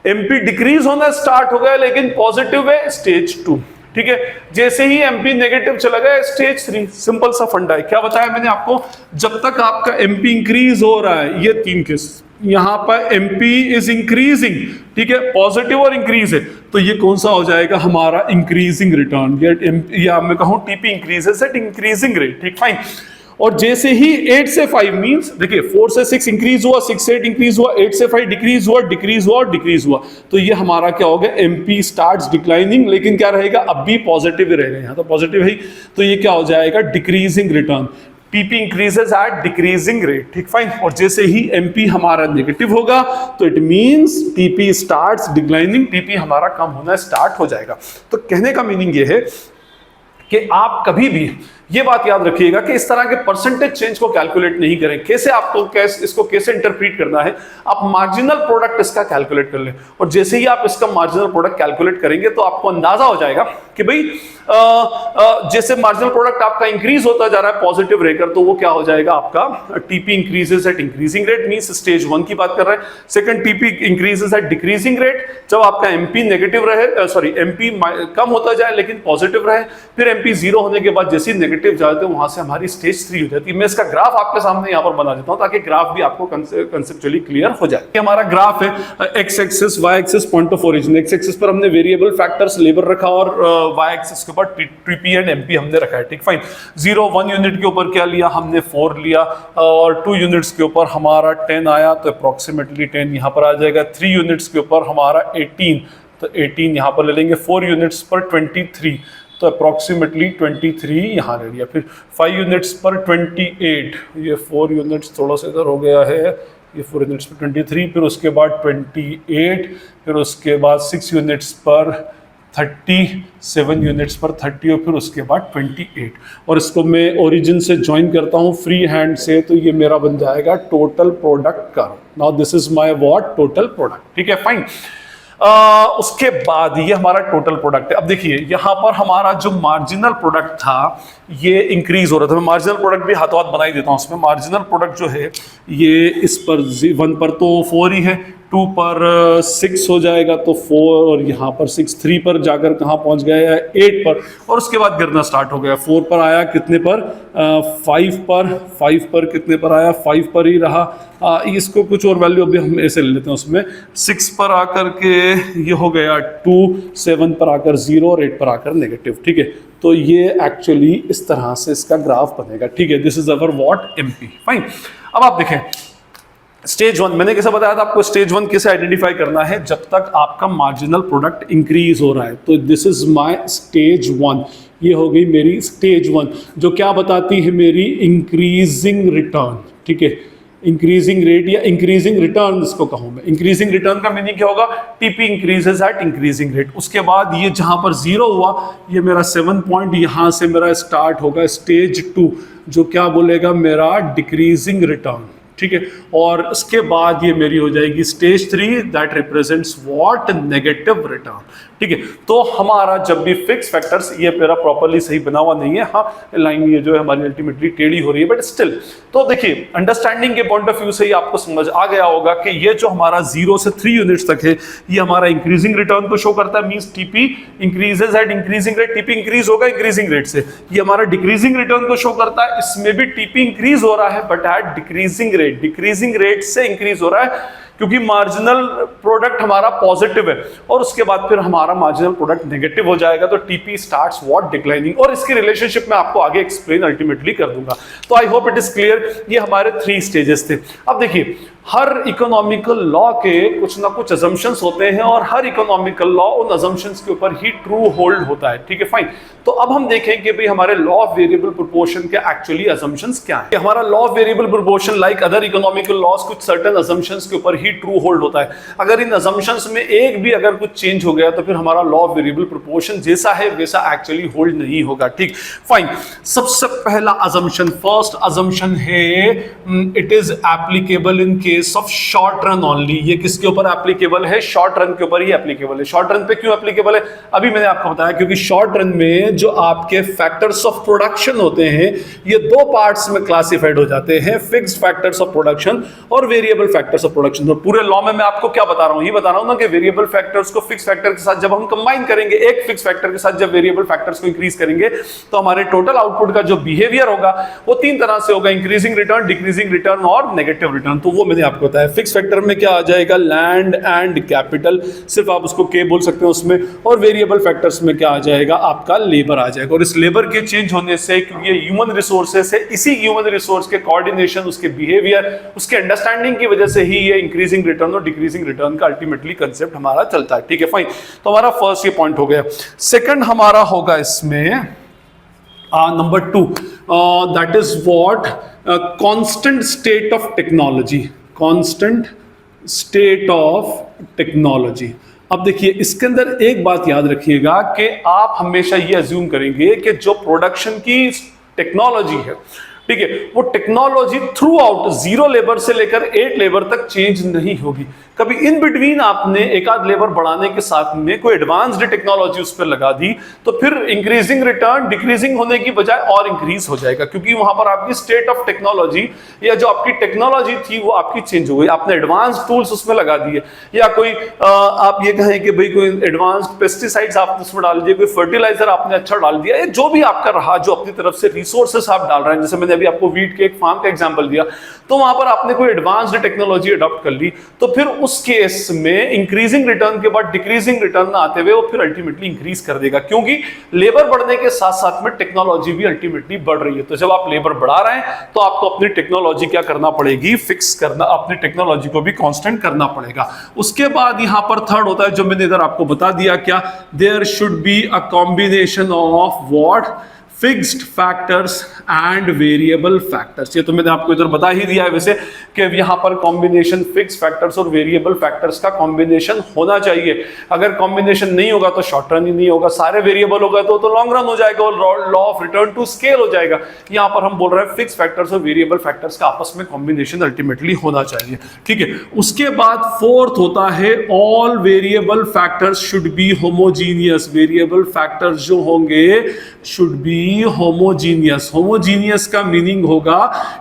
एमपी डिक्रीज होना स्टार्ट हो गया लेकिन पॉजिटिव है स्टेज 2। ठीक है, जैसे ही एमपी नेगेटिव चला गया स्टेज 3। सिंपल सा फंडा है। क्या बताया मैंने आपको, जब तक आपका एमपी इंक्रीज हो रहा है, ये 3 केस, यहां पर एमपी इज इंक्रीजिंग, ठीक है, पॉजिटिव और इंक्रीज है, तो ये कौन सा हो जाएगा हमारा इंक्रीजिंग रिटर्न, या मैं कहूं TP increases at increasing rate. ठीक, फाइन। और जैसे ही 8 से 5 मींस, देखिए 4 से 6 इंक्रीज हुआ, 6 से 8 इंक्रीज हुआ, 8 से 5 डिक्रीज हुआ, डिक्रीज हुआ और डिक्रीज हुआ, तो ये हमारा क्या हो गया, एमपी स्टार्ट्स डिक्लाइनिंग, लेकिन क्या रहेगा, अब भी पॉजिटिव ही रहेगा, यहां तो पॉजिटिव है, तो ये क्या हो जाएगा, decreasing return. TP increases eight decreasing rate. ठीक, फाइन। और जैसे ही एमपी हमारा नेगेटिव होगा तो it means TP starts declining, TP हमारा कम होना स्टार्ट हो जाएगा। तो कहने का मीनिंग ये है कि आप कभी भी ये बात याद रखिएगा कि इस तरह के परसेंटेज चेंज को कैलकुलेट नहीं करें। कैसे आपको इसको कैसे इंटरप्रीट करना है, आप मार्जिनल प्रोडक्ट इसका कैलकुलेट कर लें, और जैसे ही आप इसका मार्जिनल प्रोडक्ट कैलकुलेट करेंगे तो आपको अंदाजा हो जाएगा कि भाई जैसे मार्जिनल प्रोडक्ट आपका इंक्रीज होता जा रहा है पॉजिटिव रहकर, तो वो क्या हो जाएगा आपका TP increases at increasing rate, means stage 1 की बात कर रहे हैं। Second, TP increases eight decreasing rate, जब आपका एमपी नेगेटिव रहे, सॉरी एमपी कम होता जाए लेकिन पॉजिटिव रहे। फिर एमपी 0 होने के बाद जैसे नेगेटिव जाते हैं वहां से हमारी स्टेज 3 हो जाती है। मैं इसका ग्राफ आपके सामने यहां पर बना देता हूं ताकि ग्राफ भी आपको कंसेप्चुअली क्लियर हो जाए। ये हमारा ग्राफ है, X axis Y axis point of origin. X axis पर हमने वेरिएबल फैक्टर्स लेबर रखा और वाई एक्सिस के ऊपर टीपी एंड एमपी हमने रखा है। ठीक, फाइन। 0 1 यूनिट के ऊपर क्या लिया हमने, 4 लिया, और 2 यूनिट्स के ऊपर हमारा 10 आया, तो अप्रोक्सीमेटली 10 यहां पर आ जाएगा। 3 यूनिट्स के ऊपर हमारा 18, तो 18 यहां पर ले लेंगे। 4 यूनिट्स पर 23, तो अप्रोक्सीमेटली 23 यहाँ ले लिया। फिर 5 यूनिट्स पर 28, ये 4 यूनिट्स थोड़ा सा इधर हो गया है, ये 4 यूनिट्स पर 23, फिर उसके बाद 28, फिर उसके बाद 6 यूनिट्स पर 30, 7 यूनिट्स पर 30 और फिर उसके बाद 28। और इसको मैं ओरिजिन से ज्वाइन करता हूँ फ्री हैंड से, तो ये मेरा बन जाएगा total product curve. Now this is my what, total product. ठीक है, फाइन। उसके बाद ये हमारा टोटल प्रोडक्ट है। अब देखिए यहां पर हमारा जो मार्जिनल प्रोडक्ट था ये इंक्रीज हो रहा था। मैं मार्जिनल प्रोडक्ट भी हाथों हाथ बना ही देता हूं। उसमें मार्जिनल प्रोडक्ट जो है ये इस पर 1 पर तो 4 ही है, 2 पर 6 हो जाएगा तो 4, और यहाँ पर 6, 3 पर जाकर कहाँ पहुँच गया, 8 पर, और उसके बाद गिरना स्टार्ट हो गया। 4 पर आया कितने पर, 5 पर कितने पर आया, 5 पर ही रहा। इसको कुछ और वैल्यू अभी हम ऐसे ले लेते हैं। उसमें 6 पर आकर के ये हो गया 2, 7 पर आकर 0 और 8 पर आकर नेगेटिव। ठीक है, तो ये एक्चुअली इस तरह से इसका ग्राफ बनेगा। ठीक है, this is our what MP. Fine. अब आप देखें स्टेज 1, मैंने कैसे बताया था आपको स्टेज 1 कैसे आइडेंटिफाई करना है, जब तक आपका मार्जिनल प्रोडक्ट इंक्रीज हो रहा है। तो दिस इज माय स्टेज 1, ये हो गई मेरी स्टेज 1, जो क्या बताती है, मेरी इंक्रीजिंग रिटर्न। ठीक है, इंक्रीजिंग रेट या इंक्रीजिंग रिटर्न इसको कहूं मैं। इंक्रीजिंग रिटर्न का मीनिंग क्या होगा, TP increases at increasing rate. उसके बाद ये जहां पर 0 हुआ, ये मेरा 7 पॉइंट यहां से मेरा स्टार्ट होगा स्टेज 2, जो क्या बोलेगा मेरा डिक्रीजिंग रिटर्न। ठीक है, और उसके बाद ये मेरी हो जाएगी stage 3, that represents what, negative return. ठीक है, तो हमारा जब भी फिक्स फैक्टर्स, ये मेरा प्रॉपर्ली सही बना हुआ नहीं है, हाँ लाइन ये जो है हमारी अल्टीमेटली टेढ़ी हो रही है, बट स्टिल तो देखिए अंडरस्टैंडिंग के पॉइंट ऑफ व्यू से ही आपको समझ आ गया होगा कि ये जो हमारा 0 से 3 यूनिट्स तक है ये हमारा इंक्रीजिंग रिटर्न को शो करता है, means TP increases at increasing rate, TP increase होगा इंक्रीजिंग रेट से। ये हमारा डिक्रीजिंग रिटर्न को शो करता है, इसमें भी टीपी इंक्रीज हो रहा है but at decreasing rate, decreasing rate से इंक्रीज हो रहा है। क्योंकि मार्जिनल प्रोडक्ट हमारा पॉजिटिव है और उसके बाद फिर हमारा मार्जिनल प्रोडक्ट नेगेटिव हो जाएगा, तो टीपी स्टार्ट्स व्हाट डिक्लाइनिंग, और इसकी रिलेशनशिप मैं आपको आगे एक्सप्लेन अल्टीमेटली कर दूंगा। तो I hope it is clear. ये हमारे 3 स्टेजेस थे। अब देखिए, हर इकोनॉमिकल लॉ के कुछ ना कुछ अजम्पशंस होते हैं और हर इकोनॉमिकल लॉ उन अजम्पशंस के ऊपर ही ट्रू होल्ड होता है, ठीक है, फाइन। तो अब हम देखें कि भाई हमारे लॉ ऑफ वेरिएबल प्रोपोर्शन के एक्चुअली अजम्पशंस क्या है। हमारा law of variable proportion like other economical laws कुछ सर्टेन अजम्पशंस के ऊपर ही ट्रू होल्ड होता है। अगर इन अजम्पशंस में एक भी अगर कुछ चेंज हो गया तो फिर हमारा लॉ ऑफ वेरिएबल प्रोपोर्शन जैसा है वैसा एक्चुअली होल्ड नहीं होगा, ठीक, फाइन। सबसे पहला अजम्पशन, फर्स्ट अजम्पशन है it is applicable in case of short run only. ये किसके ऊपर एप्लीकेबल है? शॉर्ट रन के ऊपर ही एप्लीकेबल है। शॉर्ट रन पे क्यों एप्लीकेबल है? अभी मैंने आपको बताया, क्योंकि शॉर्ट रन में जो आपके फैक्टर्स ऑफ प्रोडक्शन होते हैं ये 2 पार्ट्स में क्लासिफाइड हो जाते हैं, फिक्स्ड फैक्टर्स ऑफ प्रोडक्शन और वेरिएबल फैक्टर्स ऑफ प्रोडक्शन। तो पूरे लॉ में मैं आपको क्या बता रहा हूं? ये बता रहा हूं ना कि वेरिएबल फैक्टर्स को फिक्स फैक्टर के साथ जब हम कंबाइन करेंगे, एक फिक्स फैक्टर के साथ जब वेरिएबल फैक्टर्स को इंक्रीज करेंगे तो हमारे टोटल आउटपुट का जो बिहेवियर होगा वो 3 तरह से होगा, इंक्रीजिंग रिटर्न, डिक्रीजिंग रिटर्न और नेगेटिव रिटर्न। तो वो मैंने आपको बताया। फिक्स फैक्टर में क्या आ जाएगा? लैंड एंड कैपिटल, सिर्फ आप उसको के बोल सकते हैं उसमें। और वेरिएबल फैक्टर्स में क्या आ जाएगा? आपका लेबर आ जाएगा। और इस लेबर के चेंज होने से, क्योंकि ये ह्यूमन रिसोर्सेस है, इसी ह्यूमन रिसोर्स के कोऑर्डिनेशन, उसके बिहेवियर, उसके अंडरस्टैंडिंग की वजह से ही ये इंक्रीजिंग रिटर्न और डिक्रीजिंग रिटर्न का अल्टीमेटली कंसेप्ट हमारा चलता है, ठीक है, फाइन। तो हमारा फर्स्ट ये पॉइंट हो गया। सेकंड हमारा होगा इसमें number 2, that is what constant state of technology, constant state of technology. अब देखिए, इसके अंदर एक बात याद रखिएगा कि आप हमेशा ये अज्यूम करेंगे कि जो प्रोडक्शन की टेक्नोलॉजी है, ठीक है, वो टेक्नोलॉजी थ्रू आउट 0 लेबर से लेकर 8 लेबर तक चेंज नहीं होगी। कभी इन बिटवीन आपने एक आध लेबर बढ़ाने के साथ में कोई एडवांस्ड टेक्नोलॉजी उस पर लगा दी तो फिर इंक्रीजिंग रिटर्न डिक्रीजिंग होने की बजाय और इंक्रीज हो जाएगा, क्योंकि वहां पर आपकी स्टेट ऑफ टेक्नोलॉजी या जो आपकी टेक्नोलॉजी थी वो आपकी चेंज हो गई। आपने एडवांस टूल्स उसमें लगा दिए, या कोई आप ये कहें कि भाई कोई एडवांस्ड पेस्टिसाइड्स आप उसमें डाल दिए, कोई फर्टिलाइजर आपने अच्छा डाल दिया, या जो भी आपका रहा, जो अपनी तरफ से रिसोर्सेस आप डाल रहे हैं। जैसे मैंने अभी आपको वीट के एक फार्म का एग्जांपल दिया, तो वहां पर आपने कोई एडवांस्ड टेक्नोलॉजी अडॉप्ट कर ली, तो फिर उस केस में इंक्रीजिंग रिटर्न के बाद डिक्रीजिंग रिटर्न ना आते हुए वो फिर अल्टीमेटली इंक्रीज कर देगा, क्योंकि लेबर बढ़ने के साथ साथ में टेक्नोलॉजी भी अल्टीमेटली बढ़ रही है। तो जब आप लेबर बढ़ा रहे हैं तो आपको अपनी टेक्नोलॉजी क्या करना पड़ेगी? फिक्स करना, अपनी टेक्नोलॉजी को भी कांस्टेंट करना पड़ेगा। उसके बाद यहां पर थर्ड होता है, जो मैंने इधर आपको बता दिया, क्या? There should be a combination of what? Fixed factors and variable factors. ये तो मैंने आपको इधर बता ही दिया है वैसे कि यहां पर कॉम्बिनेशन फिक्स्ड फैक्टर्स और वेरिएबल फैक्टर्स का कॉम्बिनेशन होना चाहिए। अगर कॉम्बिनेशन नहीं होगा तो शॉर्ट रन ही नहीं होगा, सारे वेरिएबल होगा तो लॉन्ग रन हो जाएगा और law of return to scale हो जाएगा। यहां पर हम बोल रहे हैं फिक्स्ड फैक्टर्स और वेरिएबल फैक्टर्स का आपस में कॉम्बिनेशन अल्टीमेटली होना चाहिए, ठीक है। उसके बाद फोर्थ होता है all variable factors should be homogeneous. Variable factors जो होंगे शुड बी होमोजीनियस। होमोजीनियस का मीनिंग होगा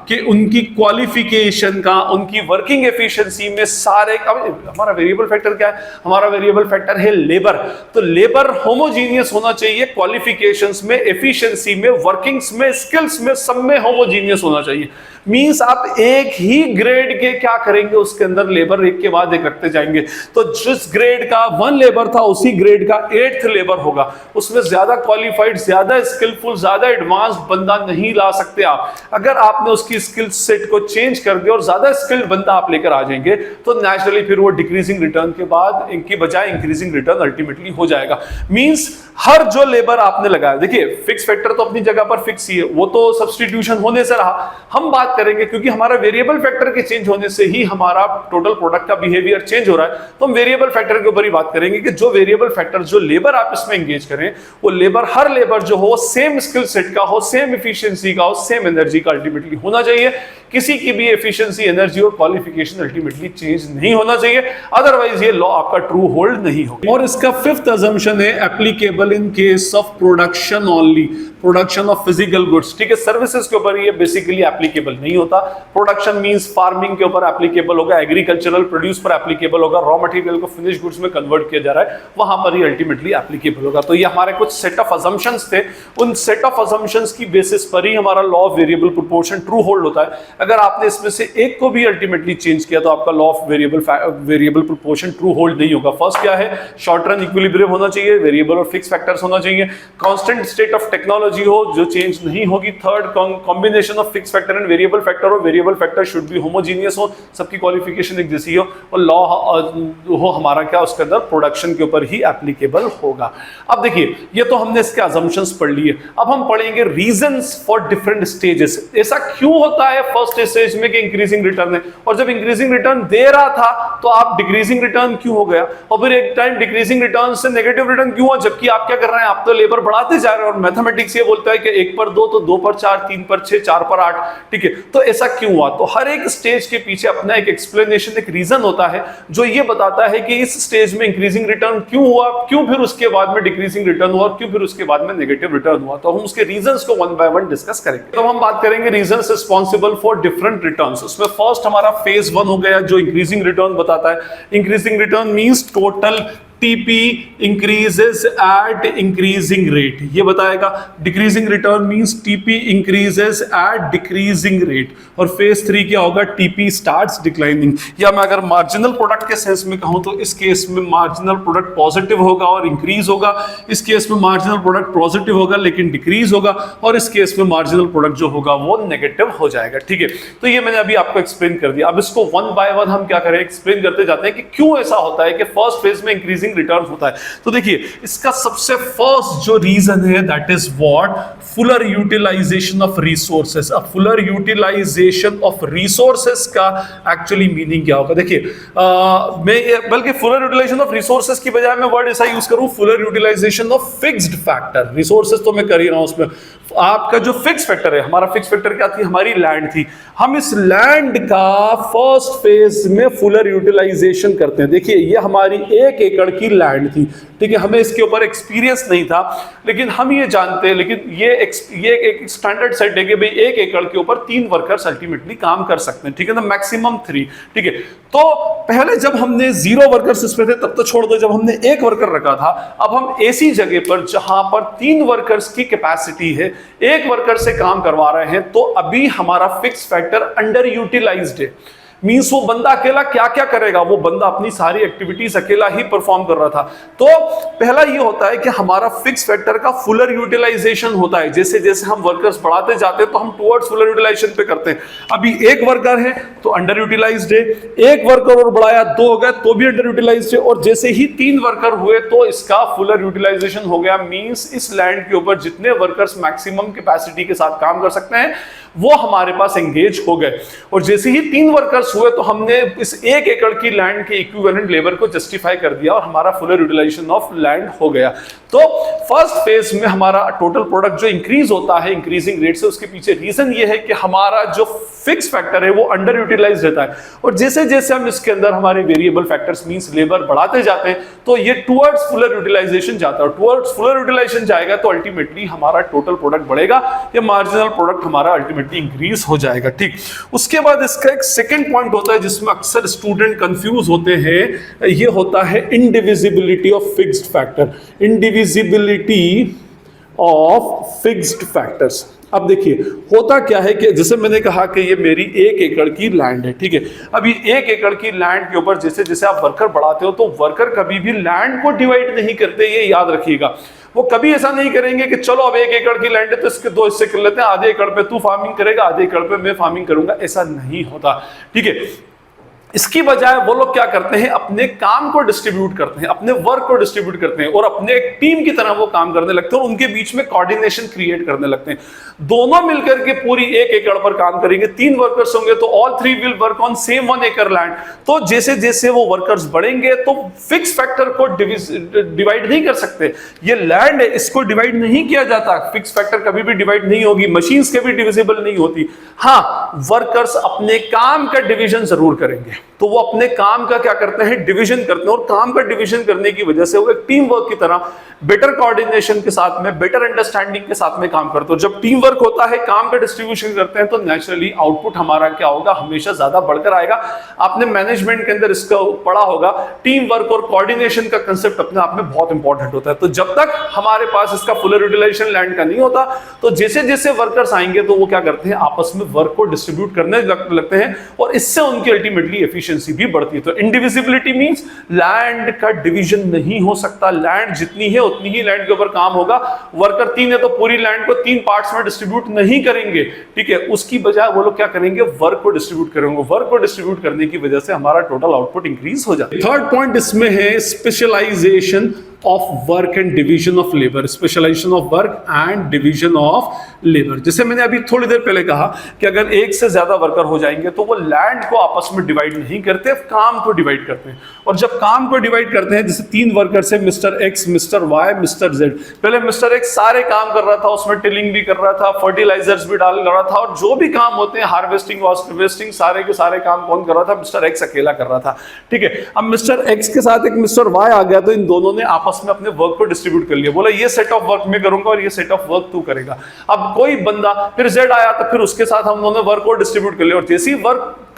कि उनकी क्वालिफिकेशन का, उनकी वर्किंग एफिशिएंसी में सारे, हमारा वेरिएबल फैक्टर क्या है? हमारा वेरिएबल फैक्टर है लेबर। तो लेबर होमोजीनियस होना चाहिए, क्वालिफिकेशंस में, एफिशिएंसी में, वर्किंग्स में, स्किल्स में, सब में होमोजीनियस होना चाहिए। मींस आप एक ही ग्रेड के क्या करेंगे, उसके अंदर लेबर एक के बाद एक रखते जाएंगे। तो जिस ग्रेड का 1 लेबर था उसी ग्रेड का 8th लेबर होगा। उसमें ज्यादा क्वालिफाइड, ज्यादा स्किलफुल, ज्यादा एडवांस्ड बंदा नहीं ला सकते आप। अगर आपने उसकी स्किल सेट को चेंज कर दिया और ज्यादा स्किल्ड बंदा आप लेकर आ जाएंगे तो नेचुरली फिर वो डिक्रीजिंग रिटर्न के बाद इनकी बजाय इंक्रीजिंग रिटर्न अल्टीमेटली हो जाएगा। मींस हर जो लेबर आपने लगाया, देखिए फिक्स फैक्टर तो अपनी जगह पर फिक्स ही है, वो तो सब्स्टिट्यूशन होने से रहा। हम बात करेंगे क्योंकि हमारा वेरिएबल फैक्टर के चेंज होने से ही हमारा टोटल प्रोडक्ट का बिहेवियर चेंज हो रहा है, तो हम वेरिएबल फैक्टर के ऊपर ही बात करेंगे कि जो वेरिएबल फैक्टर, जो लेबर आप इसमें एंगेज करें, वो लेबर, हर लेबर जो हो सेम स्किल सेट का हो, सेम एफिशिएंसी का हो, सेम एनर्जी का अल्टीमेटली होना चाहिए। किसी की भी एफिशिएंसी, एनर्जी और क्वालिफिकेशन अल्टीमेटली चेंज नहीं होना चाहिए, अदरवाइज ये लॉ आपका ट्रू होल्ड नहीं होगा। और इसका फिफ्थ अजम्पशन है applicable in case of production only, production of physical goods, ठीक है। सर्विसेज के ऊपर ये बेसिकली एप्लीकेबल नहीं होता। प्रोडक्शन मींस फार्मिंग के ऊपर एप्लीकेबल होगा, एग्रीकल्चरल प्रोड्यूस पर एप्लीकेबल होगा, रॉ मटेरियल को फिनिश गुड्स में कन्वर्ट किया जा रहा है, वहां पर ये अल्टीमेटली एप्लीकेबल होगा। तो ये हमारे कुछ सेट ऑफ अजम्पशंस थे, उन सेट ऑफ अजम्पशंस की बेसिस पर ही हमारा law of variable proportion true hold होता है। अगर आपने इसमें से एक को भी अल्टीमेटली चेंज किया तो आपका law of variable proportion true hold नहीं होगा। फर्स्ट क्या है, शॉर्ट रन इक्विलिब्रियम होना चाहिए, वेरिएबल और फिक्स फैक्टर्स होना चाहिए, कांस्टेंट स्टेट ऑफ टेक्नोलॉजी हो जो चेंज नहीं होगी। Third, combination of fix factor and variable factor हो, variable factor should be homogeneous हो, सबकी क्वालिफिकेशन एक जैसी हो, और लॉ हो हमारा क्या उसके अंदर प्रोडक्शन के ऊपर ही एप्लीकेबल होगा। अब देखिए ये तो हमने इसके assumptions पढ़ लिए, अब हम पढ़ेंगे रीजंस फॉर डिफरेंट स्टेजेस। ऐसा क्यों होता है फर्स्ट स्टेज में कि इंक्रीजिंग रिटर्न है, और जब इंक्रीजिंग रिटर्न दे रहा था तो आप डिक्रीजिंग रिटर्न क्यों हो गया, और फिर एक टाइम डिक्रीजिंग रिटर्न से नेगेटिव रिटर्न क्यों हुआ, जबकि आप क्या कर रहे हैं, आप तो लेबर बढ़ाते जा रहे हैं। और मैथमेटिक्स ये बोलता है कि 1 पर 2 तो 2 पर 4, 3 पर 6, 4 पर 8, ठीक है। तो ऐसा क्यों हुआ, तो हर एक स्टेज के पीछे अपना एक एक्सप्लेनेशन, एक रीजन होता है जो ये बताता है कि इस स्टेज में इंक्रीजिंग रिटर्न क्यों हुआ, क्यों फिर उसके बाद में डिक्रीजिंग रिटर्न हुआ, और क्यों फिर उसके बाद में नेगेटिव रिटर्न हुआ। तो हम उसके रीजंस को वन बाय वन डिस्कस करेंगे। तो हम बात करेंगे reasons responsible for different returns. उसमें फर्स्ट हमारा फेज 1 हो गया जो इंक्रीजिंग रिटर्न बताता है। Increasing return means total TP increases at increasing rate, ये बताएगा। Decreasing return means TP increases at decreasing rate। और फेज 3 क्या होगा, TP starts declining। या मैं अगर मार्जिनल प्रोडक्ट के सेंस में कहूं तो इस केस में मार्जिनल प्रोडक्ट पॉजिटिव होगा और इंक्रीज होगा, इस केस में मार्जिनल प्रोडक्ट पॉजिटिव होगा लेकिन डिक्रीज होगा, और इस केस में मार्जिनल प्रोडक्ट जो होगा वो नेगेटिव हो जाएगा, ठीक है। तो ये मैंने अभी आपको एक्सप्लेन कर दिया। अब इसको वन बाय वन हम क्या करें, एक्सप्लेन करते जाते हैं कि क्यों ऐसा होता है कि फर्स्ट फेज में इंक्रीजिंग रिटर्न होता है। तो देखिए इसका सबसे फर्स्ट जो रीजन है that is what, fuller utilisation of resources. अब फुलर यूटिलाइजेशन ऑफ रिसोर्सेस का एक्चुअली मीनिंग क्या होगा, देखिए मैं बल्कि फुलर यूटिलाइजेशन ऑफ रिसोर्सेस की बजाय मैं वर्ड ऐसा यूज करूं, fuller utilisation of fixed factor. Resources तो मैं कर ही रहा हूं, उसमें आपका जो फिक्स फैक्टर है, हमारा फिक्स फैक्टर क्या थी, हमारी लैंड थी। हम इस लैंड का फर्स्ट फेज में फुलर यूटिलाइजेशन करते हैं। देखिए ये हमारी 1 एकड़ की लैंड थी, ठीक है, हमें इसके ऊपर एक्सपीरियंस नहीं था, लेकिन हम ये जानते हैं, लेकिन ये एक स्टैंडर्ड सेट है कि भाई 1 एकड़ के ऊपर 3 वर्कर्स अल्टीमेटली काम कर सकते हैं, ठीक है ना, मैक्सिमम 3, ठीक है। तो पहले जब हमने 0 वर्कर्स इसमें थे तब तो छोड़ दो, जब हमने 1 वर्कर रखा था, अब हम ऐसी जगह पर जहां पर 3 वर्कर्स की कैपेसिटी है, 1 वर्कर से काम करवा रहे हैं, तो अभी हमारा फिक्स फैक्टर अंडर यूटिलाइज्ड है। मींस वो बंदा अकेला क्या क्या करेगा, वो बंदा अपनी सारी एक्टिविटीज अकेला ही परफॉर्म कर रहा था। तो पहला ये होता है कि हमारा फिक्स फैक्टर का फुलर यूटिलाइजेशन होता है। जैसे जैसे हम वर्कर्स बढ़ाते जाते हैं तो हम टुवर्ड्स फुलर यूटिलाइजेशन पे करते हैं। अभी 1 वर्कर है तो अंडर यूटिलाइज्ड है, 1 वर्कर और बढ़ाया 2 हो गया तो भी अंडर यूटिलाइज्ड है, और जैसे ही 3 वर्कर हुए तो इसका फुलर यूटिलाइजेशन हो गया। मींस इस लैंड के ऊपर जितने वर्कर्स मैक्सिमम कैपेसिटी के साथ काम कर सकते हैं वो हमारे पास एंगेज हो गए, और जैसे ही 3 वर्कर्स हुए तो हमने इस 1 एकड़ की लैंड के इक्विवेलेंट लेबर को जस्टिफाई कर दिया और हमारा फुलर यूटिलाइजेशन ऑफ लैंड हो गया। तो फर्स्ट फेज में हमारा टोटल प्रोडक्ट जो इंक्रीज होता है इंक्रीजिंग रेट से, उसके पीछे रीजन ये है कि हमारा जो फिक्स फैक्टर है वो अंडर यूटिलाइज रहता है, और जैसे जैसे हम इसके अंदर हमारे वेरिएबल फैक्टर्स मींस लेबर बढ़ाते जाते हैं तो ये टुवर्ड्स फुलर यूटिलाइजेशन जाता है। टुवर्ड्स फुलर यूटिलाइजेशन जाएगा तो अल्टीमेटली हमारा टोटल प्रोडक्ट बढ़ेगा, या मार्जिनल प्रोडक्ट हमारा अल्टीमेटली इंक्रीज हो जाएगा, ठीक। उसके बाद इसका एक सेकंड पॉइंट होता है जिसमें अक्सर स्टूडेंट कंफ्यूज होते हैं, ये होता है indivisibility of fixed factor. Indivisibility of fixed factors. अब देखिए होता क्या है कि जैसे मैंने कहा कि ये मेरी 1 एकड़ की लैंड है, ठीक है। अभी 1 एकड़ की लैंड के ऊपर जैसे जैसे आप वर्कर बढ़ाते हो तो वर्कर कभी भी लैंड को डिवाइड नहीं करते, ये याद रखिएगा। वो कभी ऐसा नहीं करेंगे कि चलो अब 1 एकड़ की लैंड है तो इसके 2 हिस्से कर लेते हैं, आधे एकड़ पे तू फार्मिंग करेगा, आधे एकड़ पे मैं फार्मिंग करूंगा, ऐसा नहीं होता, ठीक है। इसकी बजाय वो लोग क्या करते हैं, अपने काम को डिस्ट्रीब्यूट करते हैं, अपने वर्क को डिस्ट्रीब्यूट करते हैं, और अपने एक टीम की तरह वो काम करने लगते हैं, और उनके बीच में कोऑर्डिनेशन क्रिएट करने लगते हैं। दोनों मिलकर के पूरी 1 एकड़ पर काम करेंगे, 3 वर्कर्स होंगे तो all 3 will work on same 1 एकड़ लैंड। तो जैसे जैसे वो वर्कर्स बढ़ेंगे तो फिक्स फैक्टर को डिवाइड नहीं कर सकते। ये लैंड है, इसको डिवाइड नहीं किया जाता, फिक्स फैक्टर कभी भी डिवाइड नहीं होगी, मशीन्स के भी डिविजिबल नहीं होती। हाँ, वर्कर्स अपने काम का डिवीजन जरूर करेंगे, तो वो अपने काम का क्या करते हैं, डिवीजन करते हैं, और काम का डिवीजन करने की वजह से वो एक टीम वर्क की तरह बेटर कोऑर्डिनेशन के साथ में, बेटर अंडरस्टैंडिंग के साथ में काम करते हो। जब टीम वर्क होता है, काम का डिस्ट्रीब्यूशन करते हैं, तो नेचुरली आउटपुट हमारा क्या होगा, हमेशा ज्यादा बढ़कर आएगा। आपने मैनेजमेंट के अंदर इसका पढ़ा होगा, टीम वर्क और कोऑर्डिनेशन का कंसेप्ट अपने आप में बहुत इंपॉर्टेंट होता है। तो जब तक हमारे पास इसका फुल यूटिलाइजेशन लैंड का नहीं होता, तो जैसे जैसे वर्कर्स आएंगे तो वो क्या करते हैं, आपस में वर्क को डिस्ट्रीब्यूट करने लगते हैं, और इससे उनकी अल्टीमेटली एफिशिएंसी भी बढ़ती है। तो इंडिविजिबिलिटी मींस लैंड का डिवीजन नहीं हो सकता, लैंड जितनी है उतनी ही लैंड के ऊपर काम होगा। वर्कर 3 है तो पूरी लैंड को 3 पार्ट्स में डिस्ट्रीब्यूट नहीं करेंगे, ठीक है, उसकी बजाय वो लोग क्या करेंगे, वर्क को डिस्ट्रीब्यूट करेंगे। वर्क को डिस्ट्रीब्यूट करने की वजह से हमारा टोटल आउटपुट इंक्रीज हो जाता है। थर्ड पॉइंट इसमें है specialization of work and division of labour, specialization of work and division of labour. जैसे मैंने अभी थोड़ी देर पहले कहा कि अगर एक से ज्यादा वर्कर हो जाएंगे तो वो लैंड को आपस में डिवाइड नहीं करते, काम को डिवाइड करते हैं। और जब काम को डिवाइड करते हैं, जैसे 3 वर्कर्स है, mister X, mister Y, mister Z. पहले मिस्टर एक्स सारे काम कर रहा था, उसमें टिलिंग भी कर रहा था, फर्टिलाइजर्स भी डाल रहा था, और जो भी काम होते हैं हार्वेस्टिंग, वार्वेस्टिंग, सारे के सारे काम कौन कर रहा था, मिस्टर एक्स अकेला कर रहा था, ठीक है। अब मिस्टर एक्स के साथ एक मिस्टर वाई आ गया, तो इन दोनों ने आपस में अपने वर्क को डिस्ट्रीब्यूट कर लिया, बोला ये सेट ऑफ वर्क मैं करूंगा और ये सेट ऑफ वर्क तू करेगा। अब कोई बंदा, फिर जेड आया, तो फिर उसके साथ हम दोनों वर्क को डिस्ट्रीब्यूट कर लिया, और जैसे ही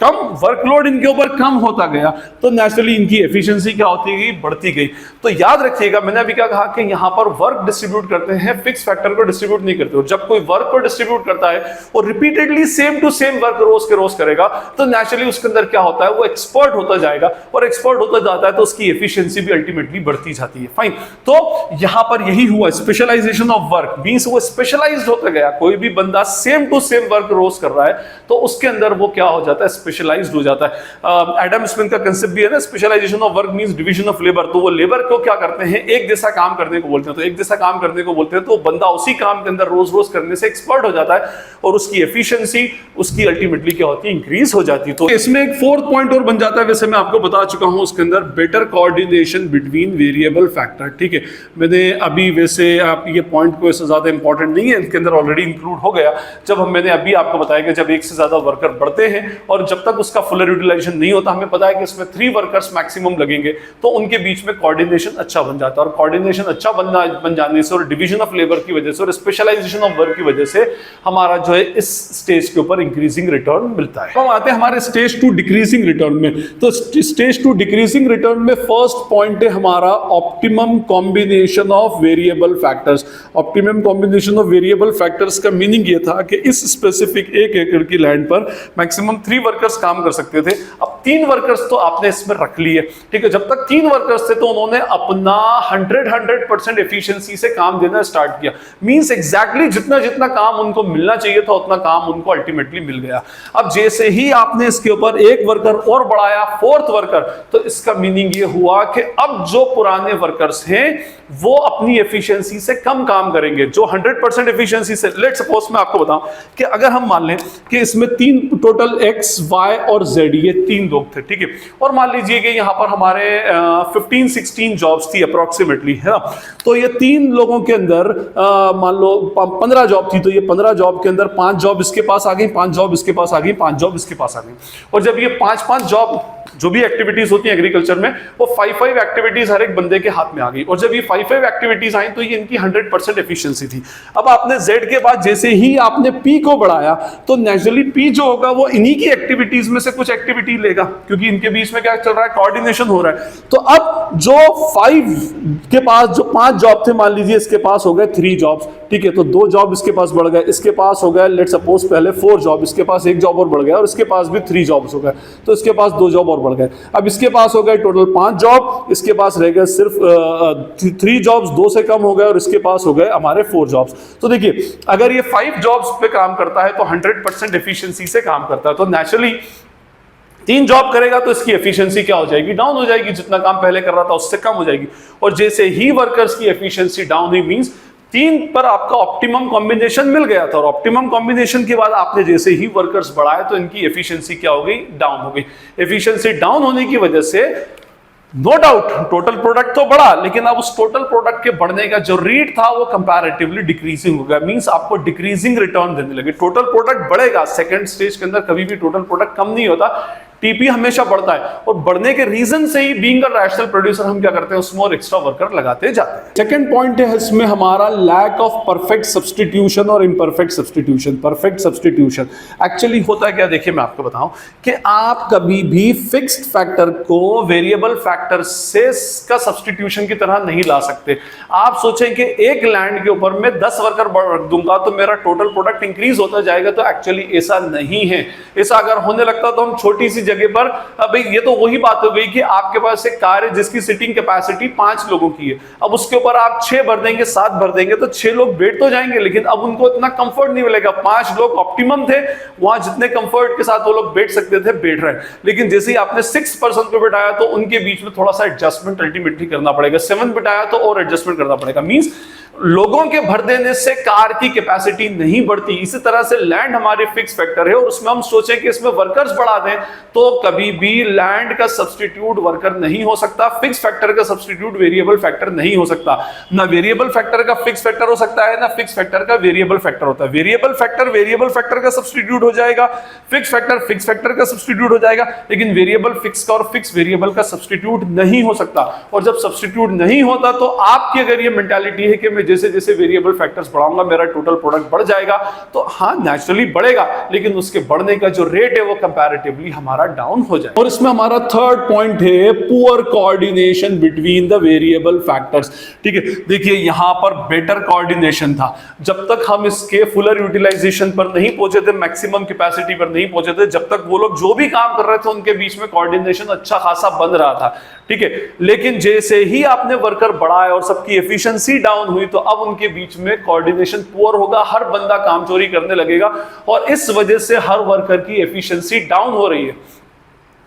वर्कलोड इनके ऊपर कम होता गया, तो नेचुरली इनकी एफिशिएंसी क्या होती गई, बढ़ती गई। तो याद रखिएगा, मैंने अभी क्या कहा कि यहां पर वर्क डिस्ट्रीब्यूट करते हैं, फिक्स फैक्टर को डिस्ट्रीब्यूट नहीं करते हो। जब कोई वर्क को डिस्ट्रीब्यूट करता है और repeatedly same to same work रोज के रोज करेगा, तो नेचुरली उसके अंदर क्या होता है, वो एक्सपर्ट होता जाएगा, और एक्सपर्ट होता जाता है तो उसकी एफिशिएंसी भी अल्टीमेटली बढ़ती जाती है। फाइन, तो यहां पर यही हुआ, स्पेशलाइजेशन ऑफ वर्क मींस वो स्पेशलाइज्ड होता गया। कोई भी बंदा सेम टू सेम वर्क रोज कर रहा है, तो उसके अंदर वो क्या हो जाता है, स्पेशलाइज्ड हो जाता है। एडम स्मिथ का कांसेप्ट भी है ना, specialization of work means division of labour. तो वो लेबर को क्या करते हैं, एक जैसा काम करने को बोलते हैं, तो एक जैसा काम करने को बोलते हैं, तो बंदा उसी काम के अंदर रोज रोज करने से एक्सपर्ट हो जाता है, और उसकी एफिशिएंसी उसकी अल्टीमेटली क्या होती है, इंक्रीज हो जाती है। तो इसमें एक 4th पॉइंट और बन जाता है, वैसे मैं आपको बता चुका हूं उसके अंदर, better coordination between variable factor, ठीक है। मैंने अभी वैसे आप ये पॉइंट को इससे ज्यादा इंपॉर्टेंट नहीं है, इसके अंदर ऑलरेडी इंक्लूड हो गया जब मैंने अभी आपको बताया कि जब एक से ज्यादा वर्कर बढ़ते हैं और जब तक उसका फुल यूटिलाइजेशन नहीं होता, हमें पता है कि इसमें 3 वर्कर्स मैक्सिमम लगेंगे, तो उनके बीच में कोऑर्डिनेशन अच्छा बन जाता है, और कोऑर्डिनेशन अच्छा बन जाने से और डिवीजन ऑफ लेबर की वजह से और स्पेशलाइजेशन ऑफ वर्क की वजह से हमारा जो है इस स्टेज के ऊपर इंक्रीजिंग रिटर्न मिलता है। तो आते हैं हमारे स्टेज 2 डिक्रीजिंग रिटर्न में। तो स्टेज 2 डिक्रीजिंग रिटर्न में फर्स्ट पॉइंट है हमारा optimum combination of variable factors. Optimum combination of variable factors का मीनिंग ये था कि इस स्पेसिफिक 1 एकड़ की लैंड पर मैक्सिमम 3 वर्कर्स काम कर सकते थे। अब 3 वर्कर्स तो आपने इसमें रख लिए, ठीक है। जब तक 3 वर्कर्स थे तो उन्होंने अपना 100% एफिशिएंसी से काम देना स्टार्ट किया। मींस एग्जैक्टली जितना जितना काम उनको मिलना चाहिए था उतना काम उनको अल्टीमेटली मिल गया। अब जैसे ही आपने इसके ऊपर 1 वर्कर और बढ़ाया, 4th वर्कर, तो इसका मीनिंग ये हुआ कि अब जो पुराने वर्कर्स हैं वो अपनी एफिशिएंसी से कम काम करेंगे। जो 100% एफिशिएंसी से, लेट सपोज मैं आपको बताऊं कि अगर हम मान लें कि इसमें 3 टोटल एक्स, वाई और जेड, ये 3 लोग थे, ठीक है। और मान लीजिए कि यहां पर हमारे 15-16 जॉब्स थी अप्रोक्सीमेटली, है ना। तो ये 3 लोगों के अंदर मान लो 15 जॉब थी, तो ये 15 जॉब के अंदर 5 जॉब इसके पास आ गई, 5 जॉब इसके पास आ गई, 5 जॉब इसके पास आ गई। और जब ये 5-5 जॉब, जो भी एक्टिविटीज होती है एग्रीकल्चर में, वो 5-5 एक्टिविटीज हर एक बंदे के हाथ में आ गई। और जब ये 5-5 एक्टिविटीज आई तो ये इनकी 100% एफिशिएंसी थी। अब आपने जेड के बाद जैसे ही आपने पी को बढ़ाया, तो नेचुरली पी जो होगा वो इन्हीं की एक्टिविटीज में से कुछ एक्टिविटी लेगा, क्योंकि इनके बीच में क्या चल रहा है, कोऑर्डिनेशन हो रहा है। तो अब जो 5 के पास जो 5 जॉब थे, मान लीजिए इसके पास हो गए 3 जॉब्स, ठीक है। तो 2 जॉब इसके पास बढ़ गए, इसके पास हो गए लेट सपोज पहले 4 जॉब, इसके पास 1 जॉब और बढ़ गया, और इसके पास भी 3 जॉब्स हो गए, तो इसके पास 2 जॉब और बढ़ गए। अब इसके पास हो गए टोटल 5 जॉब, इसके पास रह गए सिर्फ 3 जॉब्स, 2 से कम हो गए, और इसके पास हो गए हमारे 4 जॉब्स। तो देखिए, अगर ये 5 जॉब्स पे काम करता है तो 100% एफिशिएंसी से काम करता है, तो नेचुरली 3 जॉब करेगा तो इसकी एफिशिएंसी क्या हो जाएगी, डाउन हो जाएगी। जितना काम पहले कर रहा था उससे कम हो जाएगी। और जैसे ही वर्कर्स की एफिशिएंसी डाउन हुई, मींस 3 पर आपका ऑप्टिमम कॉम्बिनेशन मिल गया था, और ऑप्टिमम कॉम्बिनेशन के बाद आपने जैसे ही वर्कर्स बढ़ाए तो इनकी एफिशिएंसी क्या हो गई, डाउन हो गई। एफिशिएंसी डाउन होने की वजह से नो डाउट टोटल प्रोडक्ट तो बढ़ा, लेकिन अब उस टोटल प्रोडक्ट के बढ़ने का जो रेट था वो कंपैरेटिवली डिक्रीजिंग हो गया। मींस आपको डिक्रीजिंग रिटर्न देने लगे। टोटल प्रोडक्ट बढ़ेगा, सेकंड स्टेज के अंदर कभी भी टोटल प्रोडक्ट कम नहीं होता, टीपी हमेशा बढ़ता है, और बढ़ने के रीजन से ही बीइंग अ रैशनल प्रोड्यूसर हम क्या करते हैं, उसमें और एक्स्ट्रा वर्कर लगाते जाते हैं। सेकंड पॉइंट है इसमें हमारा लैक ऑफ परफेक्ट सब्स्टिट्यूशन और imperfect substitution. Perfect substitution actually होता है क्या, देखिए मैं आपको बताऊं कि आप कभी भी फिक्स्ड फैक्टर को वेरिएबल फैक्टर से का सब्स्टिट्यूशन की तरह नहीं ला सकते। आप सोचें कि एक लैंड के ऊपर मैं 10 वर्कर रख दूंगा तो मेरा टोटल प्रोडक्ट इंक्रीज होता जाएगा, तो एक्चुअली ऐसा नहीं है। ऐसा अगर होने लगता तो हम छोटी सी जगह पर, भाई ये तो वही बात हो गई कि आपके पास एक कार है जिसकी सीटिंग कैपेसिटी 5 लोगों की है, अब उसके ऊपर आप 6 भर देंगे, 7 भर देंगे तो 6 लोग बैठ तो जाएंगे, लेकिन अब उनको इतना कंफर्ट नहीं मिलेगा। 5 लोग ऑप्टिमम थे, वहां जितने कंफर्ट के साथ वो लोग बैठ सकते थे बैठ रहे, लेकिन जैसे ही आपने 6 पर्सन को बैठाया तो उनके बीच में थोड़ा सा एडजस्टमेंट अल्टीमेटली करना पड़ेगा। 7 बैठाया तो और एडजस्टमेंट करना पड़ेगा। मींस लोगों के भर देने से कार की कैपेसिटी नहीं बढ़ती। इसी तरह से लैंड हमारी फिक्स फैक्टर है, और उसमें हम सोचें कि इसमें वर्कर्स बढ़ा दें तो कभी भी लैंड का सब्स्टिट्यूट वर्कर नहीं हो सकता, फिक्स फैक्टर का सब्स्टिट्यूट वेरिएबल फैक्टर नहीं हो सकता। ना वेरिएबल फैक्टर का फिक्स फैक्टर हो सकता है, ना फिक्स फैक्टर का वेरिएबल फैक्टर होता है। वेरिएबल फैक्टर का सब्स्टिट्यूट हो जाएगा, फिक्स फैक्टर का सब्स्टिट्यूट हो जाएगा, लेकिन वेरिएबल फिक्स का और फिक्स वेरिएबल का सब्स्टिट्यूट नहीं हो सकता। और जब सब्स्टिट्यूट नहीं होता तो आपकी अगर ये मेंटालिटी है कि मैं जैसे जैसे वेरिएबल फैक्टर्स बढ़ाऊंगा मेरा टोटल प्रोडक्ट बढ़ जाएगा, तो हाँ नेचुरली बढ़ेगा, लेकिन उसके बढ़ने का जो रेट है वो कंपैरेटिवली हमारा डाउन हो जाए। और इसमें हमारा थर्ड पॉइंट है poor coordination between the variable factors. ठीक है, देखिए यहां पर बेटर कोऑर्डिनेशन था। जब तक हम इसके फुलर यूटिलाइजेशन पर नहीं पहुंचे थे, मैक्सिमम कैपेसिटी पर नहीं पहुंचे थे, जब तक वो लोग जो भी काम कर रहे थे उनके बीच में कोऑर्डिनेशन अच्छा खासा बन रहा था। ठीक है, लेकिन जैसे ही आपने वर्कर बढ़ाए और सबकी एफिशिएंसी डाउन हुई तो अब उनके बीच में कोऑर्डिनेशन पुअर होगा, हर बंदा काम चोरी करने लगेगा, और इस वजह से हर वर्कर की एफिशिएंसी डाउन हो रही है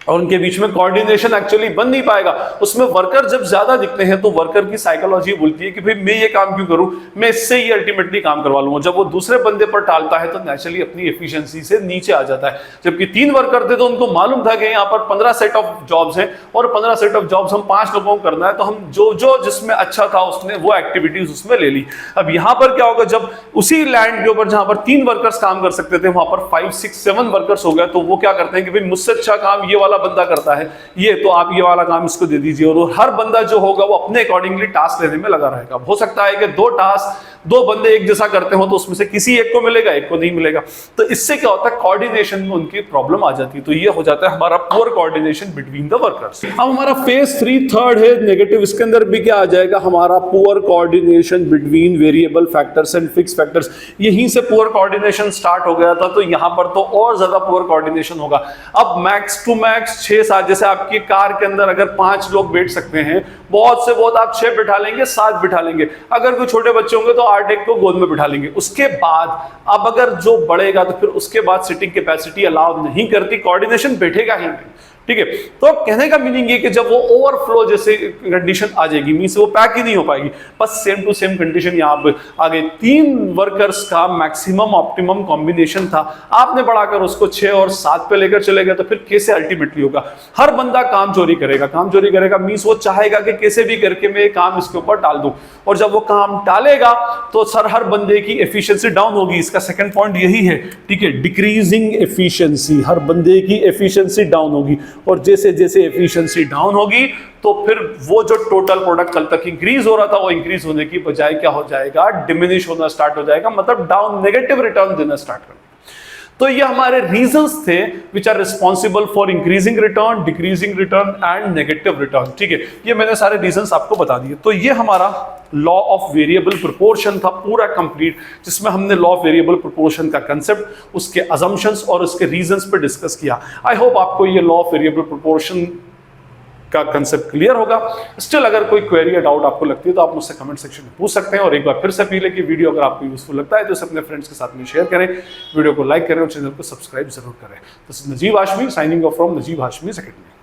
और उनके बीच में कोऑर्डिनेशन एक्चुअली बन नहीं पाएगा। उसमें वर्कर जब ज्यादा दिखते हैं तो वर्कर की साइकोलॉजी बोलती है कि भाई मैं ये काम क्यों करूं, मैं इससे ही अल्टीमेटली काम करवा लूंगा। जब वो दूसरे बंदे पर टालता है तो नेचुरली अपनी एफिशिएंसी से नीचे आ जाता है। जबकि 3 वर्कर थे तो उनको मालूम था कि यहाँ पर 15 सेट ऑफ जॉब्स हैं और 15 सेट ऑफ जॉब्स हम 5 लोगों को करना है, तो हम जो जो जिसमें अच्छा था उसने वो एक्टिविटीज उसमें ले ली। अब यहाँ पर क्या होगा, जब उसी लैंड के ऊपर जहां पर 3 वर्कर्स काम कर सकते थे वहां पर 5, 6, 7 वर्कर्स हो गए, तो वो क्या करते हैं कि भाई मुझसे अच्छा काम ये वाला बंदा करता है, ये तो आप ये वाला काम इसको दे दीजिए, और हर बंदा जो होगा वो अपने अकॉर्डिंगली टास्क लेने में लगा रहेगा। हो सकता है कि 2 बंदे एक जैसा करते हो तो उसमें से किसी एक को मिलेगा, एक को नहीं मिलेगा, तो इससे क्या होता है कोऑर्डिनेशन में उनकी प्रॉब्लम आ जाती है। तो ये हो जाता है हमारा poor coordination between the workers. अब हमारा फेज 3 थर्ड है नेगेटिव, इसके अंदर भी क्या आ जाएगा हमारा poor coordination between variable factors and fix factors. यहीं से पुअर कोऑर्डिनेशन स्टार्ट हो गया था, तो यहां पर तो और ज्यादा पुअर कोऑर्डिनेशन होगा। अब मैक्स टू मैक्स 6-7, जैसे आपकी कार के अंदर अगर 5 लोग बैठ सकते हैं, बहुत से बहुत आप 6 बिठा लेंगे, 7 बिठा लेंगे, अगर कोई छोटे बच्चे होंगे तो 8 एक को गोद में बिठा लेंगे। उसके बाद अब अगर जो बढ़ेगा तो फिर उसके बाद सिटिंग कैपेसिटी अलाउ नहीं करती, कोऑर्डिनेशन बैठेगा ही नहीं। ठीक है, तो कहने का मीनिंग ये कि जब वो ओवरफ्लो जैसे कंडीशन आ जाएगी, मींस वो पैक ही नहीं हो पाएगी, बस सेम टू सेम कंडीशन यहाँ पे आ गई। 3 वर्कर्स का मैक्सिमम ऑप्टिमम कॉम्बिनेशन था, आपने बढ़ाकर उसको 6 और 7 पे लेकर चले गए, तो फिर कैसे अल्टीमेटली होगा, हर बंदा काम चोरी करेगा। काम चोरी करेगा मींस वो चाहेगा कि कैसे भी करके मैं ये काम इसके ऊपर डाल दूं, और जब वो काम डालेगा तो हर बंदे की एफिशिएंसी डाउन होगी। इसका सेकंड पॉइंट यही है। ठीक है, डिक्रीजिंग एफिशिएंसी, हर बंदे की एफिशिएंसी डाउन होगी, और जैसे जैसे एफिशिएंसी डाउन होगी तो फिर वो जो टोटल प्रोडक्ट कल तक इंक्रीज हो रहा था वो इंक्रीज होने की बजाय क्या हो जाएगा, डिमिनिश होना स्टार्ट हो जाएगा, मतलब डाउन नेगेटिव रिटर्न देना स्टार्ट कर। तो ये हमारे रीजंस थे which are responsible for increasing return, decreasing return and negative return. ठीक है, ये मैंने सारे रीजंस आपको बता दिए। तो ये हमारा लॉ ऑफ वेरिएबल प्रोपोर्शन था पूरा कंप्लीट, जिसमें हमने लॉ ऑफ वेरिएबल प्रोपोर्शन का कंसेप्ट, उसके अजम्पशंस और उसके रीजंस पे डिस्कस किया। आई होप आपको ये लॉ ऑफ वेरिएबल प्रोपोर्शन का कंसेप्ट क्लियर होगा। स्टिल अगर कोई क्वेरी या डाउट आपको लगती है तो आप मुझसे कमेंट सेक्शन में पूछ सकते हैं। और एक बार फिर से अपील है कि वीडियो अगर आपको यूजफुल लगता है तो इसे अपने फ्रेंड्स के साथ में शेयर करें, वीडियो को लाइक करें और चैनल को सब्सक्राइब जरूर करें। This is Najeeb Hashmi signing off from Najeeb Hashmi academy.